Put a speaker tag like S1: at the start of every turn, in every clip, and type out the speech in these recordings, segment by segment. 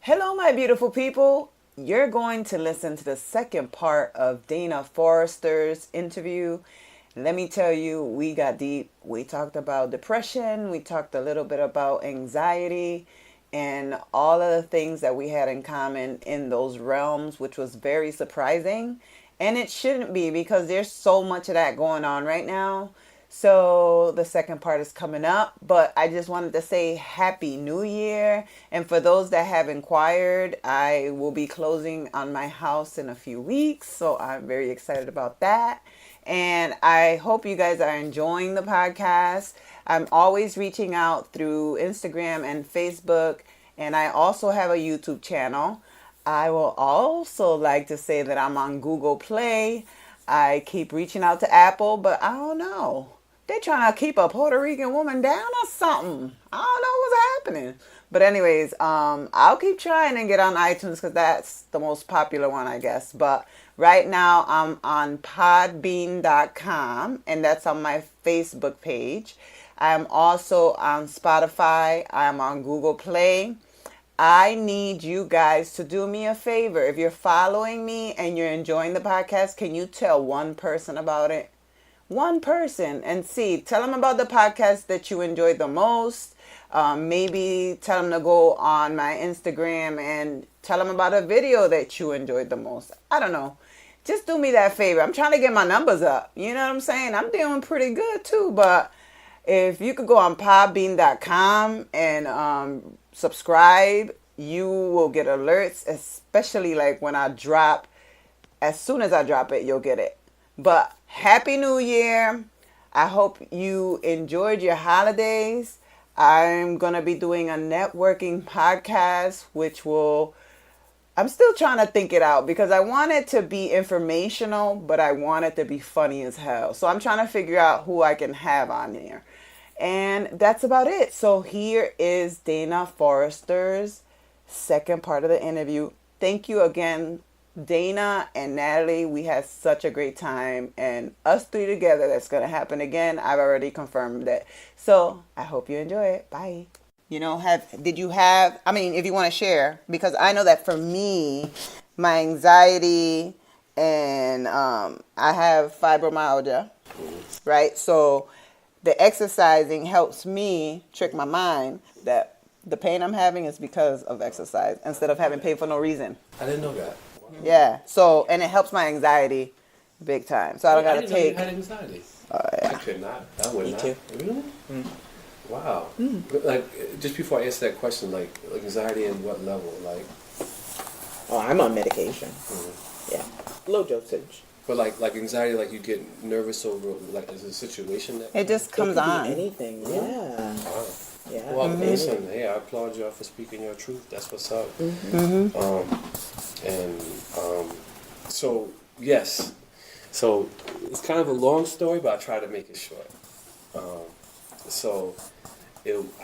S1: Hello, my beautiful people. You're going to listen to the second part of Dana Forrester's interview. Let me tell you, we got deep. We talked about depression. We talked a little bit about anxiety and all of the things that we had in common in those realms, which was very surprising. And it shouldn't be because there's so much of that going on right now. So the second part is coming up, but I just wanted to say Happy New Year. And for those that have inquired, I will be closing on my house in a few weeks. So I'm very excited about that. And I hope you guys are enjoying the podcast. I'm always reaching out through Instagram and Facebook. And I also have a YouTube channel. I will also like to say that I'm on Google Play. I keep reaching out to Apple, but I don't know. They're trying to keep a Puerto Rican woman down or something. I don't know what's happening. But anyways, I'll keep trying and get on iTunes because that's the most popular one, I guess. But right now I'm on podbean.com, and that's on my Facebook page. I'm also on Spotify. I'm on Google Play. I need you guys to do me a favor. If you're following me and you're enjoying the podcast, can you tell one person about it? One person, and tell them about the podcast that you enjoyed the most. Maybe tell them to go on my Instagram and tell them about a video that you enjoyed the most. I don't know. Just do me that favor. I'm trying to get my numbers up. You know what I'm saying? I'm doing pretty good too, but if you could go on podbean.com and subscribe, you will get alerts, especially like when I drop. As soon as I drop it, you'll get it. But Happy New Year. I hope you enjoyed your holidays. I'm going to be doing a networking podcast, I'm still trying to think it out because I want it to be informational, but I want it to be funny as hell. So I'm trying to figure out who I can have on there. And that's about it. So here is Dana Forrester's second part of the interview. Thank you again, Dana and Natalie. We had such a great time, and us three together, that's going to happen again. I've already confirmed it. So I hope you enjoy it. Bye. If you want to share, because I know that for me, my anxiety and I have fibromyalgia, right? So the exercising helps me trick my mind that the pain I'm having is because of exercise instead of having pain for no reason.
S2: I didn't know that.
S1: Yeah. So, and it helps my anxiety big time. So I don't got to take.
S2: I had anxiety.
S1: Yeah.
S2: I could not. I would
S3: Me
S2: not.
S3: too.
S2: Really? Wow. But just before I answer that question, like anxiety in what level? Like.
S3: Oh, I'm on medication. Yeah, low dosage.
S2: But like anxiety, like you get nervous over like is a situation that.
S1: It just comes
S3: it could
S1: on.
S3: be anything. Yeah.
S2: Wow.
S3: Yeah.
S2: Well, listen. Hey, I applaud y'all for speaking your truth. That's what's up. So yes. So it's kind of a long story, but I try to make it short.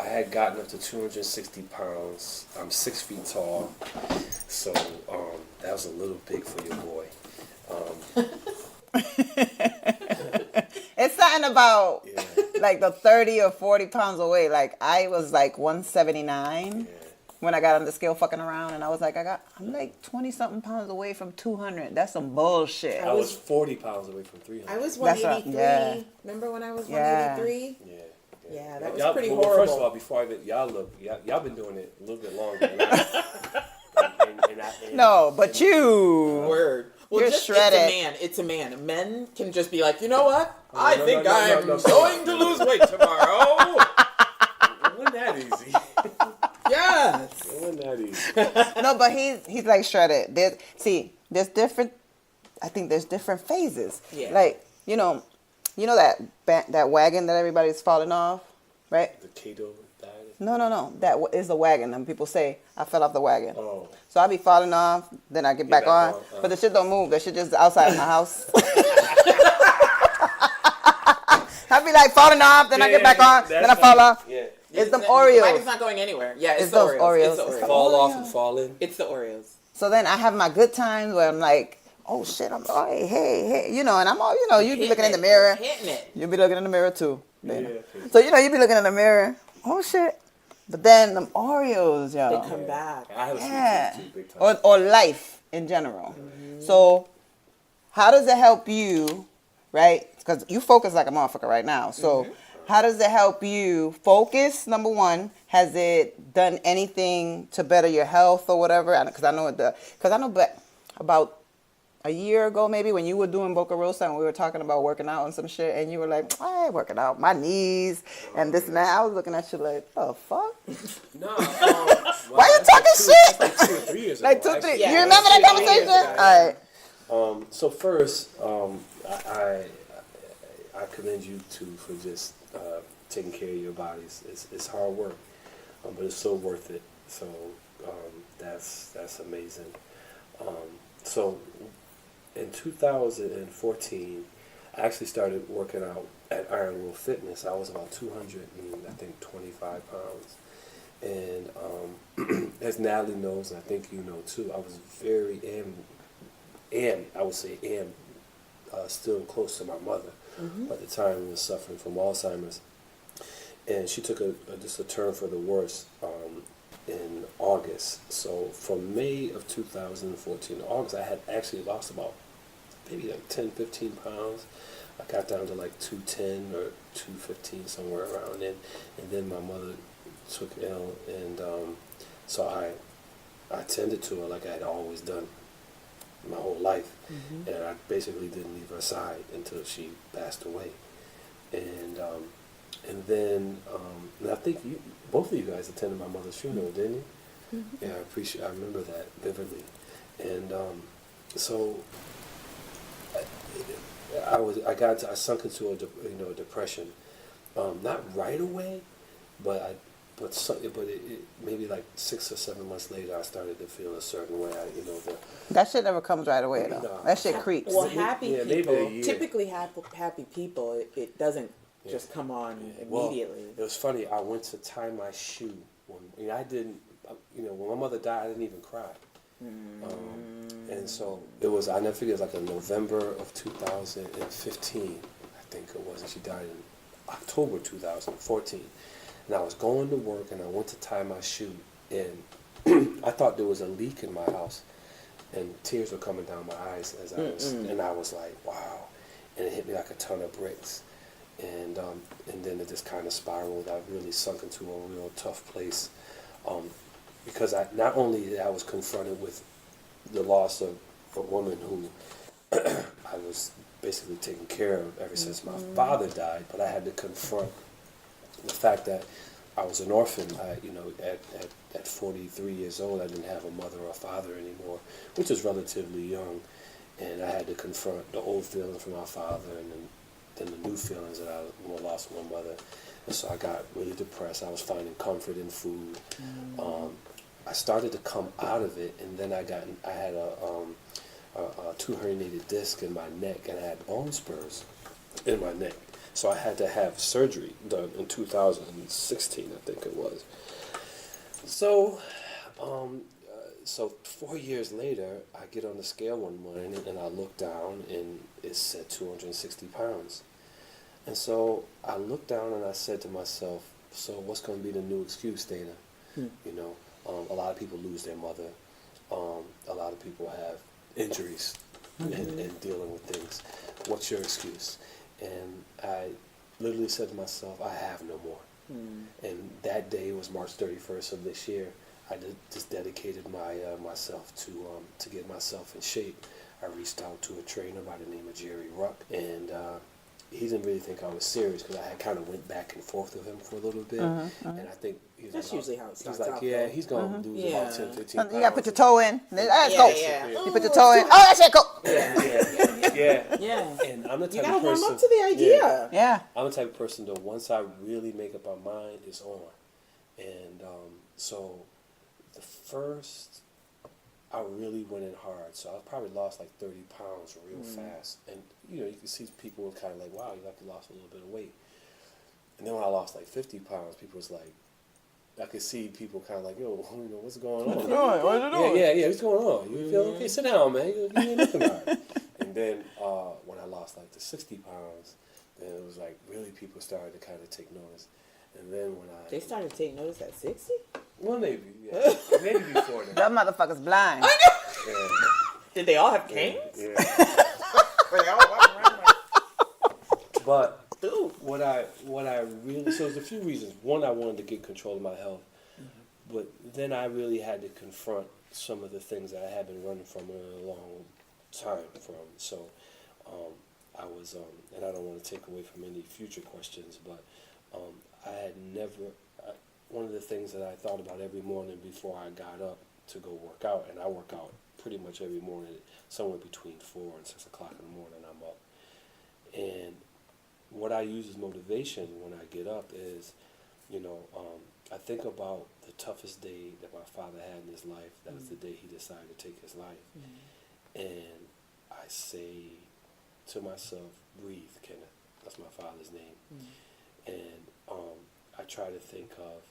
S2: I had gotten up to 260 pounds. I'm 6 feet tall. So that was a little big for your boy.
S1: It's something about like the 30 or 40 pounds away. Like I was like 179 when I got on the scale fucking around, and I was like, I'm like 20 something pounds away from 200. That's some bullshit.
S2: I was 40 pounds away from 300.
S3: I was 183. Remember when I was 183? Yeah, that was pretty horrible.
S2: First of all, before y'all been doing it a little bit longer than I.
S1: No, but you.
S3: Word. Well,
S1: You're shredded.
S3: It's a man. Men can just be like, you know what? I think I'm going to lose weight tomorrow.
S2: It wasn't that easy.
S3: Yes.
S2: It wasn't that easy.
S1: No, but he's like shredded. There's different. I think there's different phases.
S3: Yeah.
S1: Like you know that wagon that everybody's falling off, right?
S2: The keto diet.
S1: No. That is the wagon. And people say I fell off the wagon.
S2: Oh.
S1: So I be falling off, then I get back on. But the shit don't move. That shit just outside my house. I be like falling off, then I get back on, then I fall off.
S2: Yeah.
S1: It's them Oreos.
S3: Mine is not going anywhere. Yeah, it's the
S1: those
S3: Oreos.
S1: Oreos.
S3: It's the Oreos.
S2: Fall off and fall in.
S3: It's the Oreos.
S1: So then I have my good times where I'm like, oh shit, hey, and I'm all, you be looking in the mirror.
S3: Hitting it.
S1: You be looking in the mirror too.
S2: Yeah.
S1: So, you be looking in the mirror. Oh shit. But then them Oreos,
S3: They
S1: yo.
S3: come back.
S2: I have a
S1: Yeah.
S2: sweet tooth too, big time.
S1: Or life in general. So how does it help you, right? Because you focus like a motherfucker right now. So how does it help you focus, number one? Has it done anything to better your health or whatever? Because I know it does. Because I know about a year ago, maybe, when you were doing Boca Rosa and we were talking about working out and some shit, and you were like, I ain't working out, my knees and this and that. I was looking at you like, oh, fuck?
S2: No.
S1: Why you talking shit?
S2: Like 2 or 3 years ago.
S1: Like 2, 3.
S2: actually.
S3: Yeah,
S1: You remember that
S3: 2 or 3
S1: conversation?
S3: years ago,
S1: All right.
S2: So first, I commend you too for just taking care of your bodies. It's hard work, but it's so worth it. So that's amazing. So in 2014, I actually started working out at Iron Will Fitness. I was about 225 pounds. And as Natalie knows, and I think you know too, I was very still close to my mother. At the time, we was suffering from Alzheimer's, and she took just a turn for the worse in August. So from May of 2014 to August, I had actually lost about maybe like 10, 15 pounds. I got down to like 210 or 215, somewhere around then. And then my mother took ill, and so I tended to her like I had always done my whole life, and I basically didn't leave her side until she passed away. And then and I think both of you guys attended my mother's funeral, didn't you? Yeah, I remember that vividly. And so I sunk into a depression, not right away, but maybe like 6 or 7 months later, I started to feel a certain way.
S1: That shit never comes right away, though.
S2: No.
S1: That shit creeps.
S3: Well, happy
S2: Yeah, maybe
S3: people,
S2: a year.
S3: typically happy people, it doesn't just come on immediately.
S2: Well, it was funny. I went to tie my shoe. When when my mother died, I didn't even cry. And so it was, I never forget, it was like in November of 2015, I think it was, and she died in October 2014. And I was going to work, and I went to tie my shoe, and I thought there was a leak in my house, and tears were coming down my eyes as I was like, wow, and it hit me like a ton of bricks, and then it just kind of spiraled. I really sunk into a real tough place, because I was confronted with the loss of a woman who I was basically taking care of ever since my father died, but I had to confront the fact that I was an orphan. At 43 years old, I didn't have a mother or a father anymore, which was relatively young, and I had to confront the old feelings from my father, and then the new feelings that I lost my mother. And so I got really depressed. I was finding comfort in food. I started to come out of it, and then I had a 2 herniated disc in my neck, and I had bone spurs in my neck. So I had to have surgery done in 2016, I think it was. So, 4 years later, I get on the scale one morning, and I look down, and it said 260 pounds. And so I looked down, and I said to myself, so what's going to be the new excuse, Dana? A lot of people lose their mother. A lot of people have injuries and dealing with things. What's your excuse? And I literally said to myself, I have no more. And that day was March 31st of this year. I just dedicated myself to get myself in shape. I reached out to a trainer by the name of Jerry Ruck, and he didn't really think I was serious, because I had kind of went back and forth with him for a little bit, and I think
S3: That's usually how it starts.
S2: He's like,
S3: out,
S2: he's going to lose about 10, 15 pounds.
S1: You gotta put your toe in. Let's go.
S3: Yeah.
S1: You put your toe in. Oh, that's it. Go.
S3: Yeah.
S2: And I'm the
S3: You
S2: type
S3: gotta
S2: of
S3: warm
S2: person.
S3: up to the idea.
S1: Yeah.
S2: I'm the type of person that once I really make up my mind, it's on. And so the first, I really went in hard. So I probably lost like 30 pounds real fast. And you can see people kind of like, wow, you like lost a little bit of weight. And then when I lost like 50 pounds, people was like, I could see people kind of like, yo, what's going on?
S1: What's doing?
S2: Yeah, what's going on? You feel okay? Sit down, man. You ain't looking right. And then when I lost like the 60 pounds, then it was like really people started to kind of take notice. And then when
S3: They started taking notice at 60?
S2: well, maybe, yeah. Maybe before that.
S1: That motherfucker's blind.
S2: Yeah.
S3: Did they all have canes?
S2: Yeah.
S3: Were they all walking around like,
S2: But
S3: dude?
S2: what I really, so there's a few reasons. One, I wanted to get control of my health. But then I really had to confront some of the things that I had been running from a long time from. So I was, and I don't want to take away from any future questions, but I had never, one of the things that I thought about every morning before I got up to go work out, and I work out pretty much every morning, somewhere between 4 and 6 o'clock in the morning I'm up. And what I use as motivation when I get up is, I think about the toughest day that my father had in his life. That was the day he decided to take his life. And I say to myself, breathe, Kenneth. That's my father's name. And I try to think of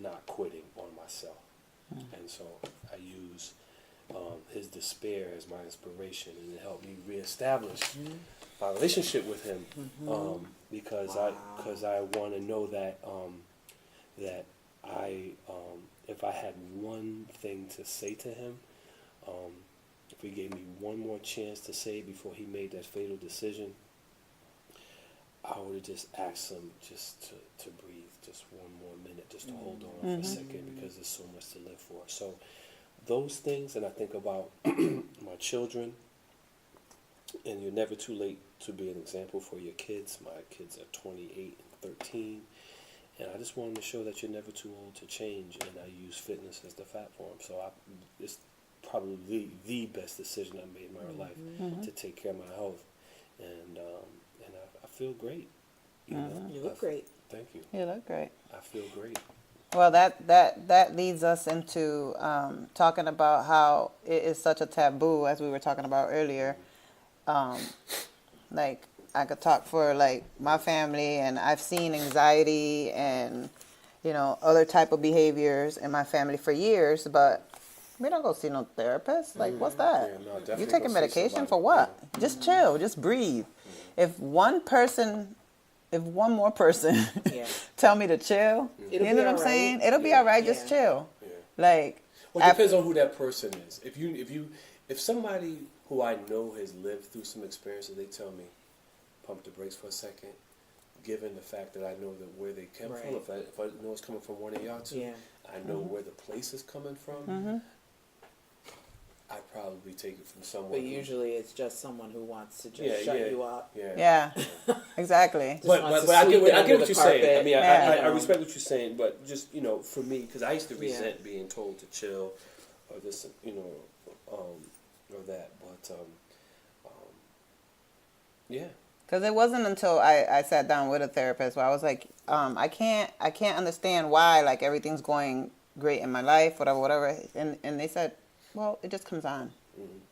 S2: not quitting on myself. And so I use his despair as my inspiration, and it helped me reestablish my relationship with him, because I want to know that that I if I had one thing to say to him, if he gave me one more chance to say it before he made that fatal decision, I would have just asked him just to breathe, just one more minute, just to hold on for a second, because there's so much to live for. So those things, and I think about my children, and you're never too late to be an example for your kids. My kids are 28 and 13, and I just wanted to show that you're never too old to change, and I use fitness as the platform. So it's probably the best decision I made in my life, to take care of my health, and I feel great. You
S3: look great.
S2: Thank you.
S1: You look great.
S2: I feel great.
S1: Well, that leads us into talking about how it is such a taboo, as we were talking about earlier. Like, I could talk for, like, my family, and I've seen anxiety and, other type of behaviors in my family for years, but we don't go see no therapist. Like, what's that?
S2: Yeah, no,
S1: You
S2: definitely
S1: taking
S2: go see
S1: medication
S2: somebody.
S1: for what?
S2: Yeah.
S1: Just chill, just breathe. If one more person
S3: Yeah.
S1: tell me to chill,
S3: It'll
S1: you
S3: be
S1: know what I'm
S3: all
S1: saying?
S3: right.
S1: It'll be all right. Just chill.
S2: Yeah.
S1: Like,
S2: Well, it depends on who that person is. If somebody who I know has lived through some experiences, they tell me, pump the brakes for a second. Given the fact that I know that where they come from, if I know it's coming from one of y'all too, I know where the place is coming from. I'd probably take it from someone.
S3: But usually it's just someone who wants to just shut you up.
S1: Yeah, exactly.
S2: But I get what you're saying. I mean, I respect what you're saying, but just, for me, because I used to resent being told to chill or this, or that. But, yeah.
S1: Because it wasn't until I sat down with a therapist where I was like, I can't understand why, like, everything's going great in my life, whatever. And they said, well, it just comes on.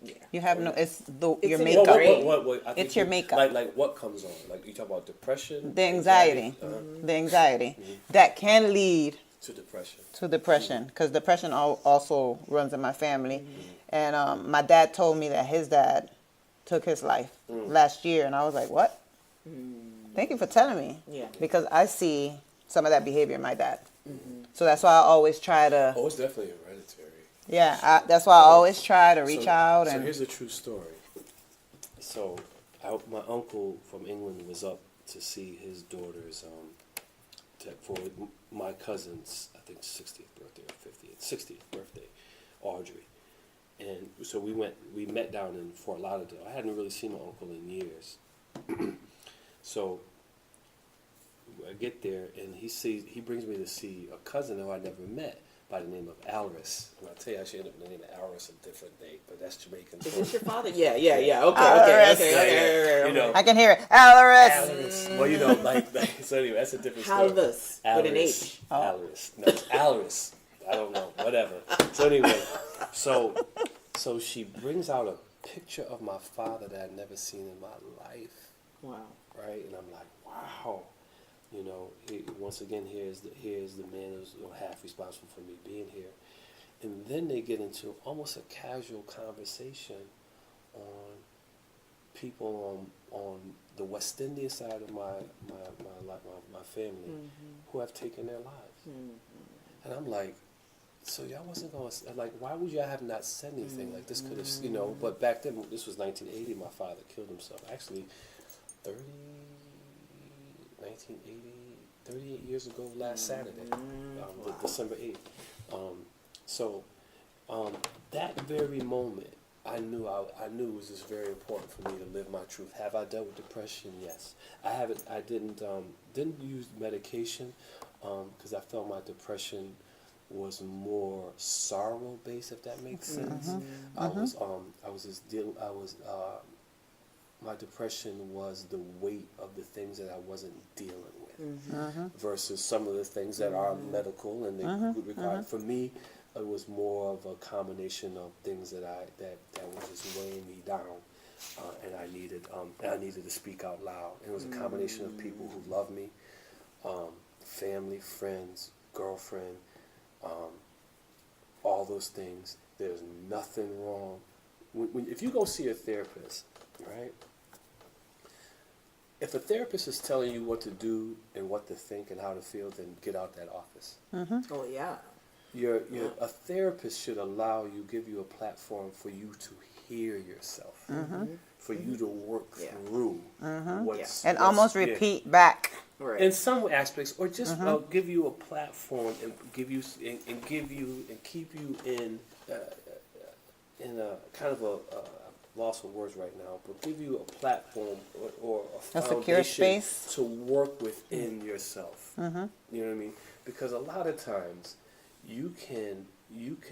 S3: Yeah.
S1: You have it's your
S3: in
S1: makeup.
S2: What,
S1: It's your makeup.
S2: Like what comes on? Like, you talk about depression?
S1: The anxiety. The anxiety. That can lead
S2: to
S1: depression. Because depression also runs in my family. And my dad told me that his dad took his life last year. And I was like, what? Thank you for telling me.
S3: Yeah.
S1: Because I see some of that behavior in my dad. So that's why I always try to...
S2: Oh, it's definitely hereditary.
S1: Yeah, that's why I always try to reach out.
S2: So
S1: And
S2: here's a true story. So my uncle from England was up to see his daughter's, for my cousin's, I think, 60th birthday or 60th birthday, Audrey. And so we met down in Fort Lauderdale. I hadn't really seen my uncle in years. So I get there, and he brings me to see a cousin who I never met, by the name of Alaris. And I'll tell you, I should end up with the name of Alaris a different day, but that's Jamaican.
S3: Is this your father? Yeah. Okay.
S1: I can hear it. Alaris.
S2: Alaris. Well, like so anyway, that's a different story.
S3: Halvis with an H.
S2: Alaris. No, it's Alaris. I don't know. Whatever. So anyway, so she brings out a picture of my father that I'd never seen in my life.
S3: Wow.
S2: Right? And I'm like, wow. Once again, here's the man who's half responsible for me being here. And then they get into almost a casual conversation on people on the West Indian side of my family who have taken their lives, and I'm like, so y'all wasn't going to, like, why would y'all have not said anything? Like, this could have, you know, but back then, this was 1980, my father killed himself. Actually, 38 years ago last Saturday, December 8th. So that very moment, I knew it was just very important for me to live my truth. Have I dealt with depression? Yes. I didn't use medication because I felt my depression was more sorrow based, if that makes sense. My depression was the weight of the things that I wasn't dealing with versus some of the things that are medical and they require. For me, it was more of a combination of things that were just weighing me down, and I needed to speak out loud. And it was a combination of people who love me, family, friends, girlfriend, all those things. There's nothing wrong. If you go see a therapist, right? If a therapist is telling you what to do and what to think and how to feel, then get out that office.
S3: Oh yeah.
S2: A therapist should give you a platform for you to hear yourself, for you to work through
S1: and almost repeat back.
S3: Right.
S2: In some aspects, or just give you a platform and keep you in a kind of a loss of words right now, but give you a platform or a
S1: secure
S2: foundation
S1: space
S2: to work within yourself. You know what I mean? Because a lot of times you can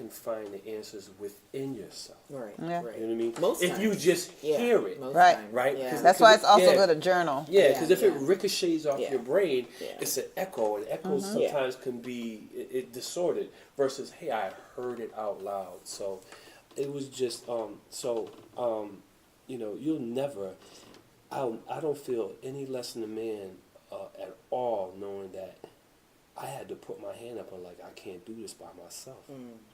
S2: find the answers within yourself.
S3: Right.
S1: Yeah.
S3: Right.
S2: You know what I mean?
S3: Most
S2: if
S3: times.
S2: you just hear it.
S1: Right.
S3: Times.
S2: Right?
S3: Yeah.
S1: That's why it's also good to journal.
S2: Yeah, because if it
S3: Yeah.
S2: ricochets off your brain,
S3: Yeah.
S2: it's an echo, and echoes sometimes can be distorted. Versus, hey, I heard it out loud. So it was just you'll never. I don't feel any less than a man at all, knowing that I had to put my hand up and like I can't do this by myself.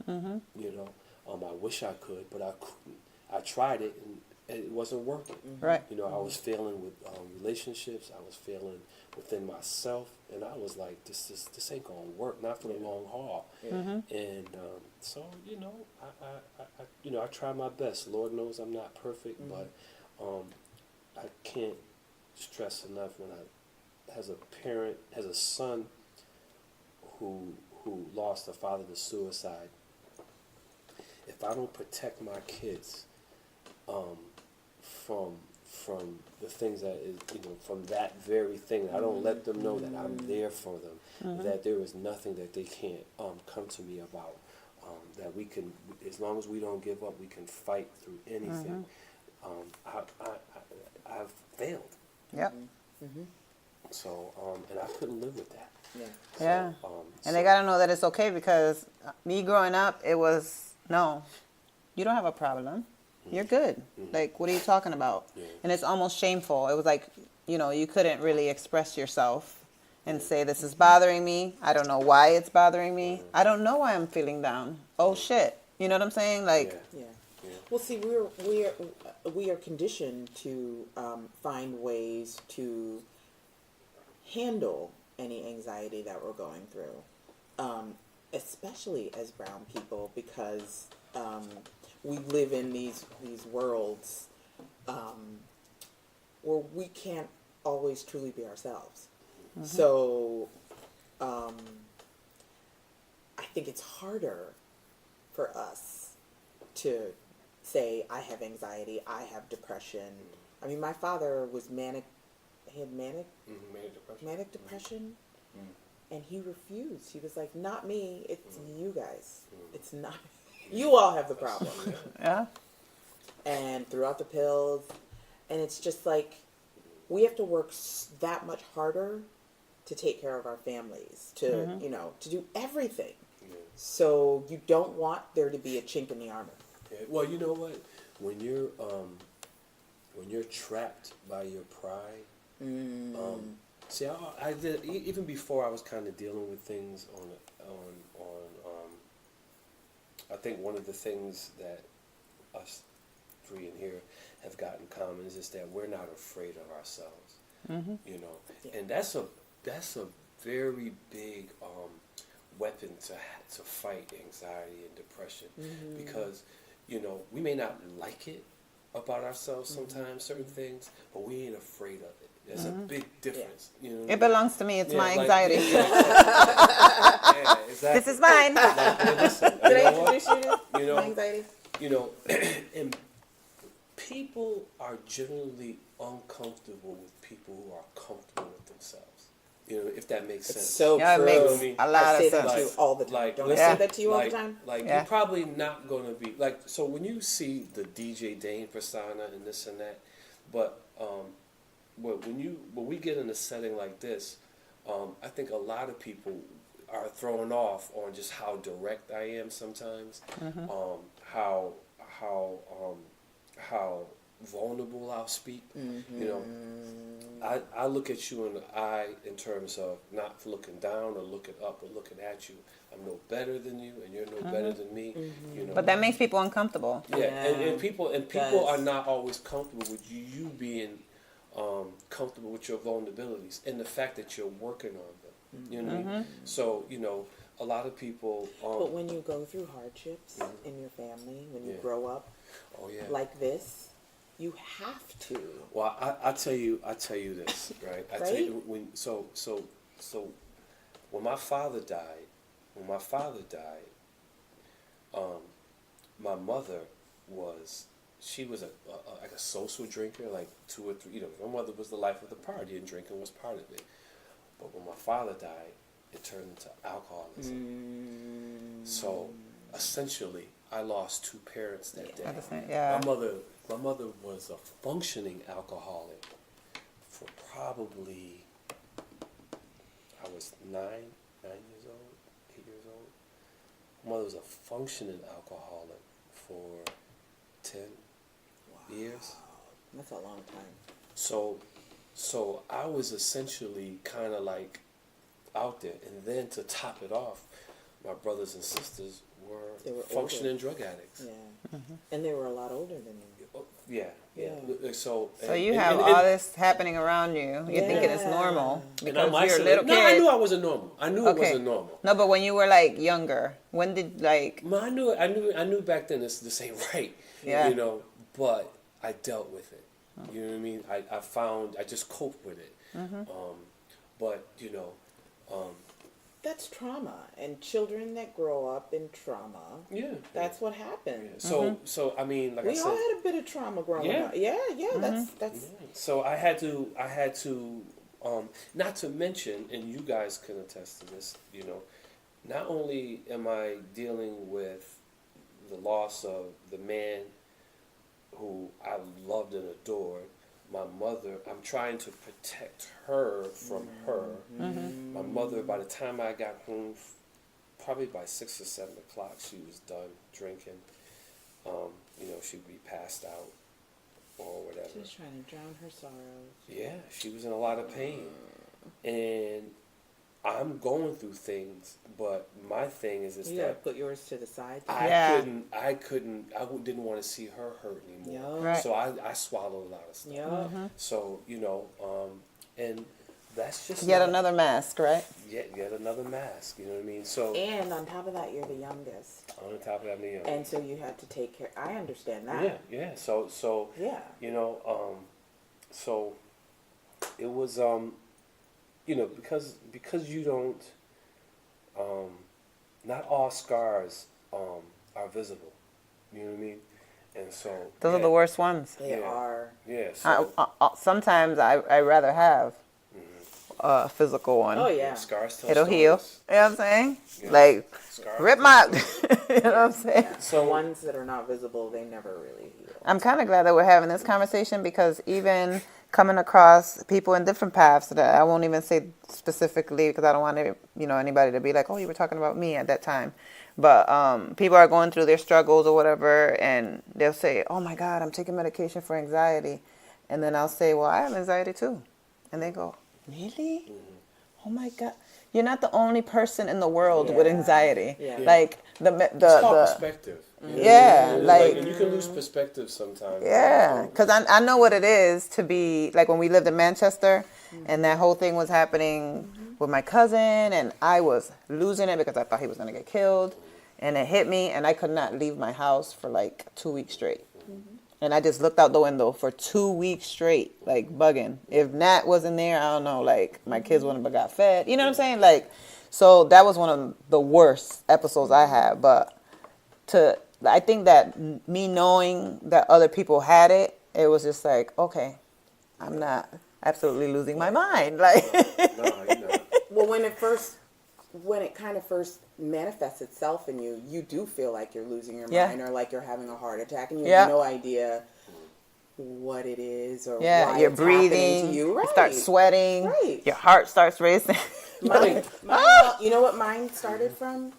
S2: You know, I wish I could, but I couldn't. I tried it and it wasn't working.
S1: Right.
S2: You know, I was failing with relationships. I was failing within myself, and I was like, this ain't gonna work, not for the long haul. And so I try my best. Lord knows I'm not perfect, but I can't stress enough when as a son who lost a father to suicide, if I don't protect my kids from the things that is, from that very thing, I don't let them know that I'm there for them, that there is nothing that they can't come to me about, that we can, as long as we don't give up, we can fight through anything. I've failed.
S1: Yep.
S2: So, and I couldn't live with that.
S1: Yeah.
S2: So,
S1: And they got to know that it's okay, because me growing up, it was, no, you don't have a problem. You're good. Like, what are you talking about?
S2: Yeah.
S1: And it's almost shameful. It was like, you couldn't really express yourself and say, this is bothering me. I don't know why it's bothering me. I don't know why I'm feeling down. Oh, shit. You know what I'm saying? Like,
S3: Yeah. Well, see, we are conditioned to find ways to handle any anxiety that we're going through, especially as brown people, because we live in these worlds where we can't always truly be ourselves. So I think it's harder for us to say, I have anxiety, I have depression. I mean, my father was manic. He had manic depression, and he refused. He was like, not me, it's you guys. It's not, you all have the problem.
S1: yeah.
S3: And throughout the pills, and it's just like, we have to work that much harder to take care of our families, to, to do everything. So you don't want there to be a chink in the armor.
S2: Yeah. Well, you know what? When you're trapped by your pride, see, I did, even before I was kind of dealing with things on I think one of the things that us three in here have got in common is just that we're not afraid of ourselves. You know, and that's a very big weapon to fight anxiety and depression, because you know we may not like it about ourselves sometimes, certain things, but we ain't afraid of it. There's a big difference. You know,
S1: It belongs to me. It's my
S2: like,
S1: anxiety.
S2: yeah, exactly.
S1: This is mine.
S2: Like, well, listen,
S3: Did I
S2: you know what?
S3: introduce you to
S2: You know,
S3: my anxiety?
S2: You know, and people are generally uncomfortable with people who are comfortable with themselves. You know, if that makes sense.
S3: So
S1: Yeah, it
S3: true.
S1: makes a lot
S3: I
S1: of
S3: say that
S1: sense.
S3: to you all the time.
S2: Like,
S3: Don't
S2: listen,
S3: I say that to you all
S2: like,
S3: the time?
S2: Like,
S1: Yeah.
S2: you're probably not going to be, like, so when you see the DJ Dane persona and this and that, but when we get in a setting like this, I think a lot of people are thrown off on just how direct I am sometimes, how vulnerable I'll speak. You know, I look at you in the eye in terms of not looking down or looking up, but looking at you. I'm no better than you, and you're no better than me. You know,
S1: But that makes people uncomfortable.
S2: yeah, and people
S3: does.
S2: are not always comfortable with you being comfortable with your vulnerabilities and the fact that you're working on them. You know what I mean? So you know, a lot of people.
S3: But when you go through hardships in your family, when you grow up like this, you have to.
S2: Well, I tell you this, right? I tell you when my father died, my mother was like a social drinker, like 2 or 3. You know, my mother was the life of the party, and drinking was part of it. But when my father died, it turned into alcoholism. So essentially, I lost 2 parents that day.
S1: Yeah.
S2: My mother was a functioning alcoholic for probably, I was 9 years old, 8 years old. My mother was a functioning alcoholic for 10 years.
S3: That's a long time.
S2: So I was essentially kind of like out there. And then to top it off, my brothers and sisters were functioning
S3: older.
S2: drug addicts.
S3: Yeah. And they were a lot older than you.
S2: Yeah. So
S1: you have all this happening around you. You're thinking it's normal because you're a little kid.
S2: No, I knew I wasn't normal. I knew it wasn't normal.
S1: No, but when you were like younger, when did like?
S2: Well, I knew back then this ain't right.
S1: Yeah.
S2: You know, but I dealt with it. You know what I mean? I just coped with it. But you know.
S3: That's trauma, and children that grow up in trauma.
S2: Yeah.
S3: That's what happens.
S2: Yeah. So I mean, like I said,
S3: we all had a bit of trauma growing up. Yeah. That's.
S2: Yeah. So I had to, not to mention, and you guys can attest to this. You know, not only am I dealing with the loss of the man who I loved and adored, my mother, I'm trying to protect her from her. My mother, by the time I got home, probably by 6 or 7 o'clock, she was done drinking. You know, she'd be passed out or whatever.
S3: She was trying to drown her sorrows.
S2: Yeah, she was in a lot of pain. And I'm going through things, but my thing is
S3: You gotta put yours to the side.
S2: I didn't want to see her hurt anymore.
S3: Yeah.
S1: Right.
S2: So I swallowed a lot of stuff.
S3: Yeah.
S2: So, you know, and that's just
S1: Yet another mask, right?
S2: Yet another mask, you know what I mean? So
S3: And on top of that, you're the youngest.
S2: on top of that, me,
S3: And so you had to take care. I understand that.
S2: yeah. So
S3: Yeah.
S2: you know, so it was you know, because you don't not all scars are visible. You know what I mean? And so
S1: Those are the worst ones.
S3: They are.
S2: Yeah. So
S1: Sometimes I rather have a physical one.
S3: Oh yeah.
S2: scars tell
S1: It'll
S2: stories.
S1: heal. You know what I'm saying?
S2: Yeah.
S1: Like,
S2: Scars
S1: rip my, you know what I'm saying?
S3: Yeah.
S2: So-
S3: The ones that are not visible, they never really heal.
S1: I'm kind of glad that we're having this conversation because even coming across people in different paths that I won't even say specifically because I don't want anybody to be like, oh, you were talking about me at that time. But people are going through their struggles or whatever, and they'll say, oh, my God, I'm taking medication for anxiety. And then I'll say, well, I have anxiety too. And they go, really? Oh, my God. You're not the only person in the world with anxiety.
S3: Yeah.
S1: Like,
S2: It's called perspective.
S1: Yeah, like
S2: and you can lose perspective sometimes.
S1: yeah, because I know what it is to be like when we lived in Manchester, and that whole thing was happening with my cousin, and I was losing it because I thought he was gonna get killed, and it hit me, and I could not leave my house for like 2 weeks straight. And I just looked out the window for 2 weeks straight, like bugging. If Nat wasn't there, I don't know, like my kids wouldn't have got fed. You know what I'm saying? Like, so that was one of the worst episodes I had. But I think that me knowing that other people had it, it was just like, okay, I'm not absolutely losing my mind. Like,
S2: No, you're not.
S3: Well, when it kind of first manifests itself in you, you do feel like you're losing your
S1: Yeah.
S3: mind or like you're having a heart attack, and you
S1: Yeah.
S3: have no idea what it is or
S1: yeah,
S3: why
S1: you're
S3: it's happening
S1: breathing,
S3: to you. Right.
S1: start sweating,
S3: Right.
S1: your heart starts racing.
S3: Mine, you know what mine started from?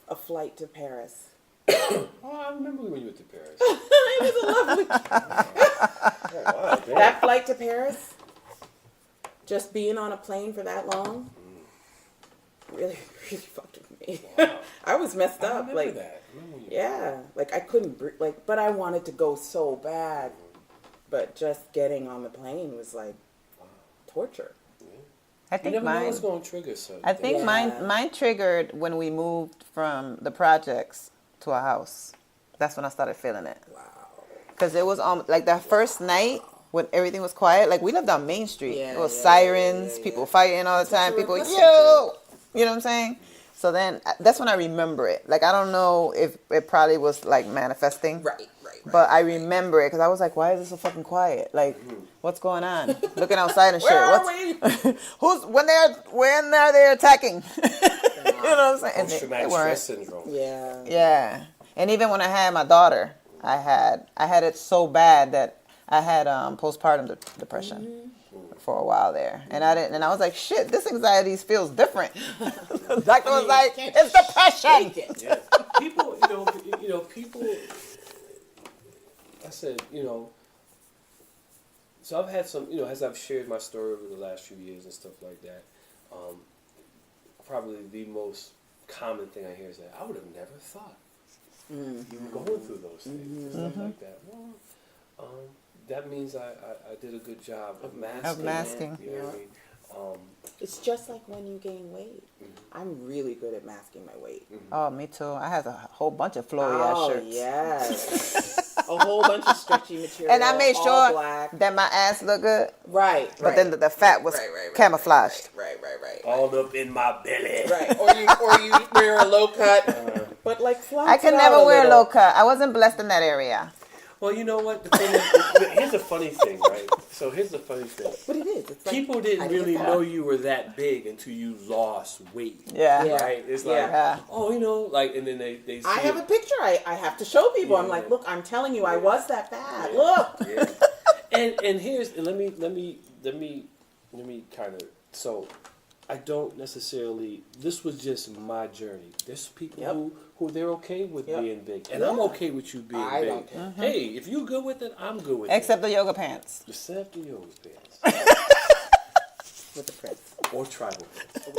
S3: A flight to Paris.
S2: Oh, I remember when you went to Paris.
S3: It was a lovely.
S2: Oh, wow, damn.
S3: That flight to Paris, just being on a plane for that long, really, really fucked with me.
S2: Wow.
S3: I was messed
S2: I
S3: up.
S2: remember
S3: Like,
S2: that. I remember when you-
S3: yeah, like I couldn't breathe. Like, but I wanted to go so bad. But just getting on the plane was like torture.
S1: I
S2: You
S1: think
S2: never know
S1: mine.
S2: what's going to trigger something.
S1: I think
S3: Yeah.
S1: mine triggered when we moved from the projects to a house. That's when I started feeling it.
S3: Wow.
S1: Because it was like that first night when everything was quiet. Like we lived on Main Street.
S3: Yeah,
S1: it was
S3: yeah,
S1: sirens,
S3: yeah, yeah.
S1: people fighting all the time.
S3: you were
S1: People,
S3: accustomed
S1: yo, you know what I'm saying? So then that's when I remember it. Like I don't know if it probably was like manifesting.
S3: Right.
S1: But I remember it because I was like, "Why is it so fucking quiet? Like, what's going on? Looking outside and shit.
S3: Where are
S1: What's,
S3: we?
S1: when are they attacking? You know what I'm saying? And they
S2: Post-traumatic
S1: weren't.
S2: stress syndrome.
S3: Yeah.
S1: Yeah, and even when I had my daughter, I had it so bad that I had postpartum depression for a while there, and I was like, shit, this anxiety feels different. The doctor was like, it's depression.
S2: Yeah. People, people. I said, so I've had some, as I've shared my story over the last few years and stuff like that, probably the most common thing I hear is that I would have never thought you were going through those things and stuff like that. Well, that means I did a good job of masking.
S1: Of masking.
S2: You know what I mean?
S3: It's just like when you gain weight. I'm really good at masking my weight.
S1: Oh, me too. I had a whole bunch of flowy ass shirts.
S3: Yes. A whole bunch of stretchy material.
S1: And I made
S3: all
S1: sure
S3: black.
S1: that my ass looked good,
S3: Right.
S1: but then the fat was camouflaged.
S3: Right.
S2: All up in my belly.
S3: Right. Or you wear a low cut, but like flatten
S1: I could
S3: it out
S1: never wear a
S3: little.
S1: low cut. I wasn't blessed in that area.
S2: Well, you know what? The thing is, here's the funny thing, right? So here's the funny thing.
S3: But it is. It's like,
S2: People
S3: I
S2: didn't
S3: need
S2: really
S3: to
S2: know you were that big until you lost weight.
S1: Yeah.
S3: Yeah.
S2: Right? It's like,
S1: Yeah.
S2: and then they see
S3: I have
S2: it.
S3: a picture. I have to show people. I'm
S2: Yeah.
S3: like, look, I'm telling you, I was that fat. Look.
S2: Yeah. And let me kind of, so I don't necessarily, this was just my journey. There's people who they're okay with being big. And I'm okay with you being
S3: I
S2: big.
S3: don't care.
S2: Hey, if you're good with it, I'm good with
S1: Except the yoga pants.
S2: it. Except the yoga pants.
S3: With the prince.
S2: Or tribal pants.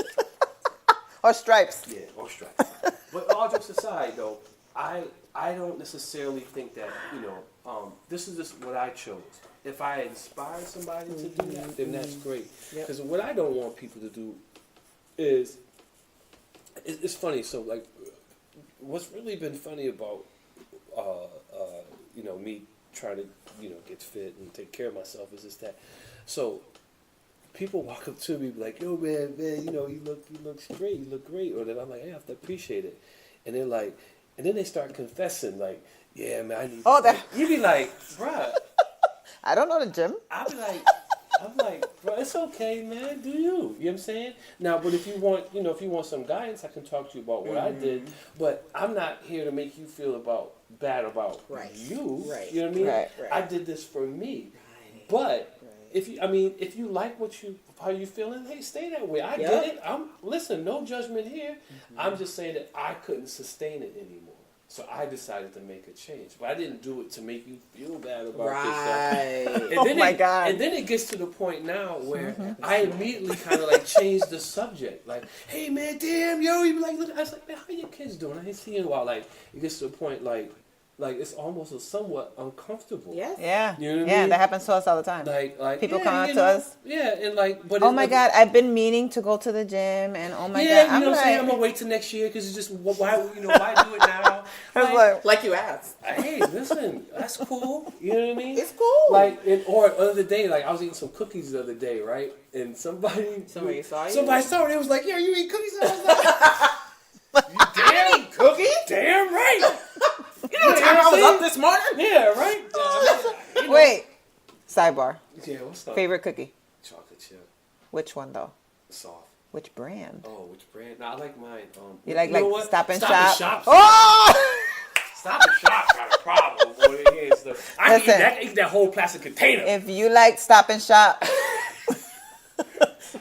S1: Or stripes.
S2: Yeah, or stripes. But all jokes aside, though, I don't necessarily think that, this is just what I chose. If I inspire somebody to do that, then that's great. Because what I don't want people to do is, it's funny. So, like, what's really been funny about, me trying to, get fit and take care of myself is just that. So, people walk up to me like, yo, man, you look great, you look great. Or then I'm like, hey, I have to appreciate it. And they're like, and then they start confessing, like, yeah, man, I need.
S1: Oh, that.
S2: You be like, bruh.
S1: I don't know the gym.
S2: I'm like, bro, it's okay, man. Do you? You know what I'm saying? Now, but if you want some guidance, I can talk to you about what I did. But I'm not here to make you feel bad about you.
S3: Right.
S2: You know what I mean?
S1: Right.
S2: I did this for me. But if you like how you feeling, hey, stay that way. I get it. Listen, no judgment here. I'm just saying that I couldn't sustain it anymore. So I decided to make a change, but I didn't do it to make you feel bad about
S3: Right.
S2: yourself. And
S1: Oh
S2: then
S1: my God.
S2: And then it gets to the point now where I immediately kind of like changed the subject. Like, hey man, damn, yo, you be like, look. I was like, man, how your kids doing? I ain't seen you in a while. Like, it gets to the point like it's almost a somewhat uncomfortable.
S3: Yes.
S1: Yeah.
S2: You know what I
S1: Yeah,
S2: mean?
S1: that happens to us all the time.
S2: Like
S1: People
S2: yeah,
S1: come up
S2: you
S1: to
S2: know,
S1: us.
S2: Yeah, and like, but
S1: Oh my God, I've been meaning to go to the gym, and oh my
S2: yeah,
S1: God,
S2: you know what I'm saying? I'm
S1: like,
S2: gonna wait till next year because it's just why why do it now?
S1: it's like,
S3: Like you asked.
S2: Hey, listen, that's cool. You know what I mean?
S3: It's cool.
S2: Like, or the other day, like I was eating some cookies the other day, right? And somebody
S3: saw you.
S2: Somebody saw it. It was like, "Yeah, you eat cookies?" I was like, "You damn cookies? Damn right."
S3: You know what time I was up this morning?
S2: Yeah, right. You know.
S1: wait, sidebar.
S2: Yeah, what's up?
S1: Favorite cookie?
S2: Chocolate chip,
S1: Which one though?
S2: soft.
S1: Which brand?
S2: Oh, which brand? No, I like mine.
S1: You like
S2: know what?
S1: Stop and
S2: Stop
S1: Shop?
S2: and Shop.
S1: Oh!
S2: Stop and Shop got a problem. Boy. I can eat that whole plastic container.
S1: If you like Stop and Shop,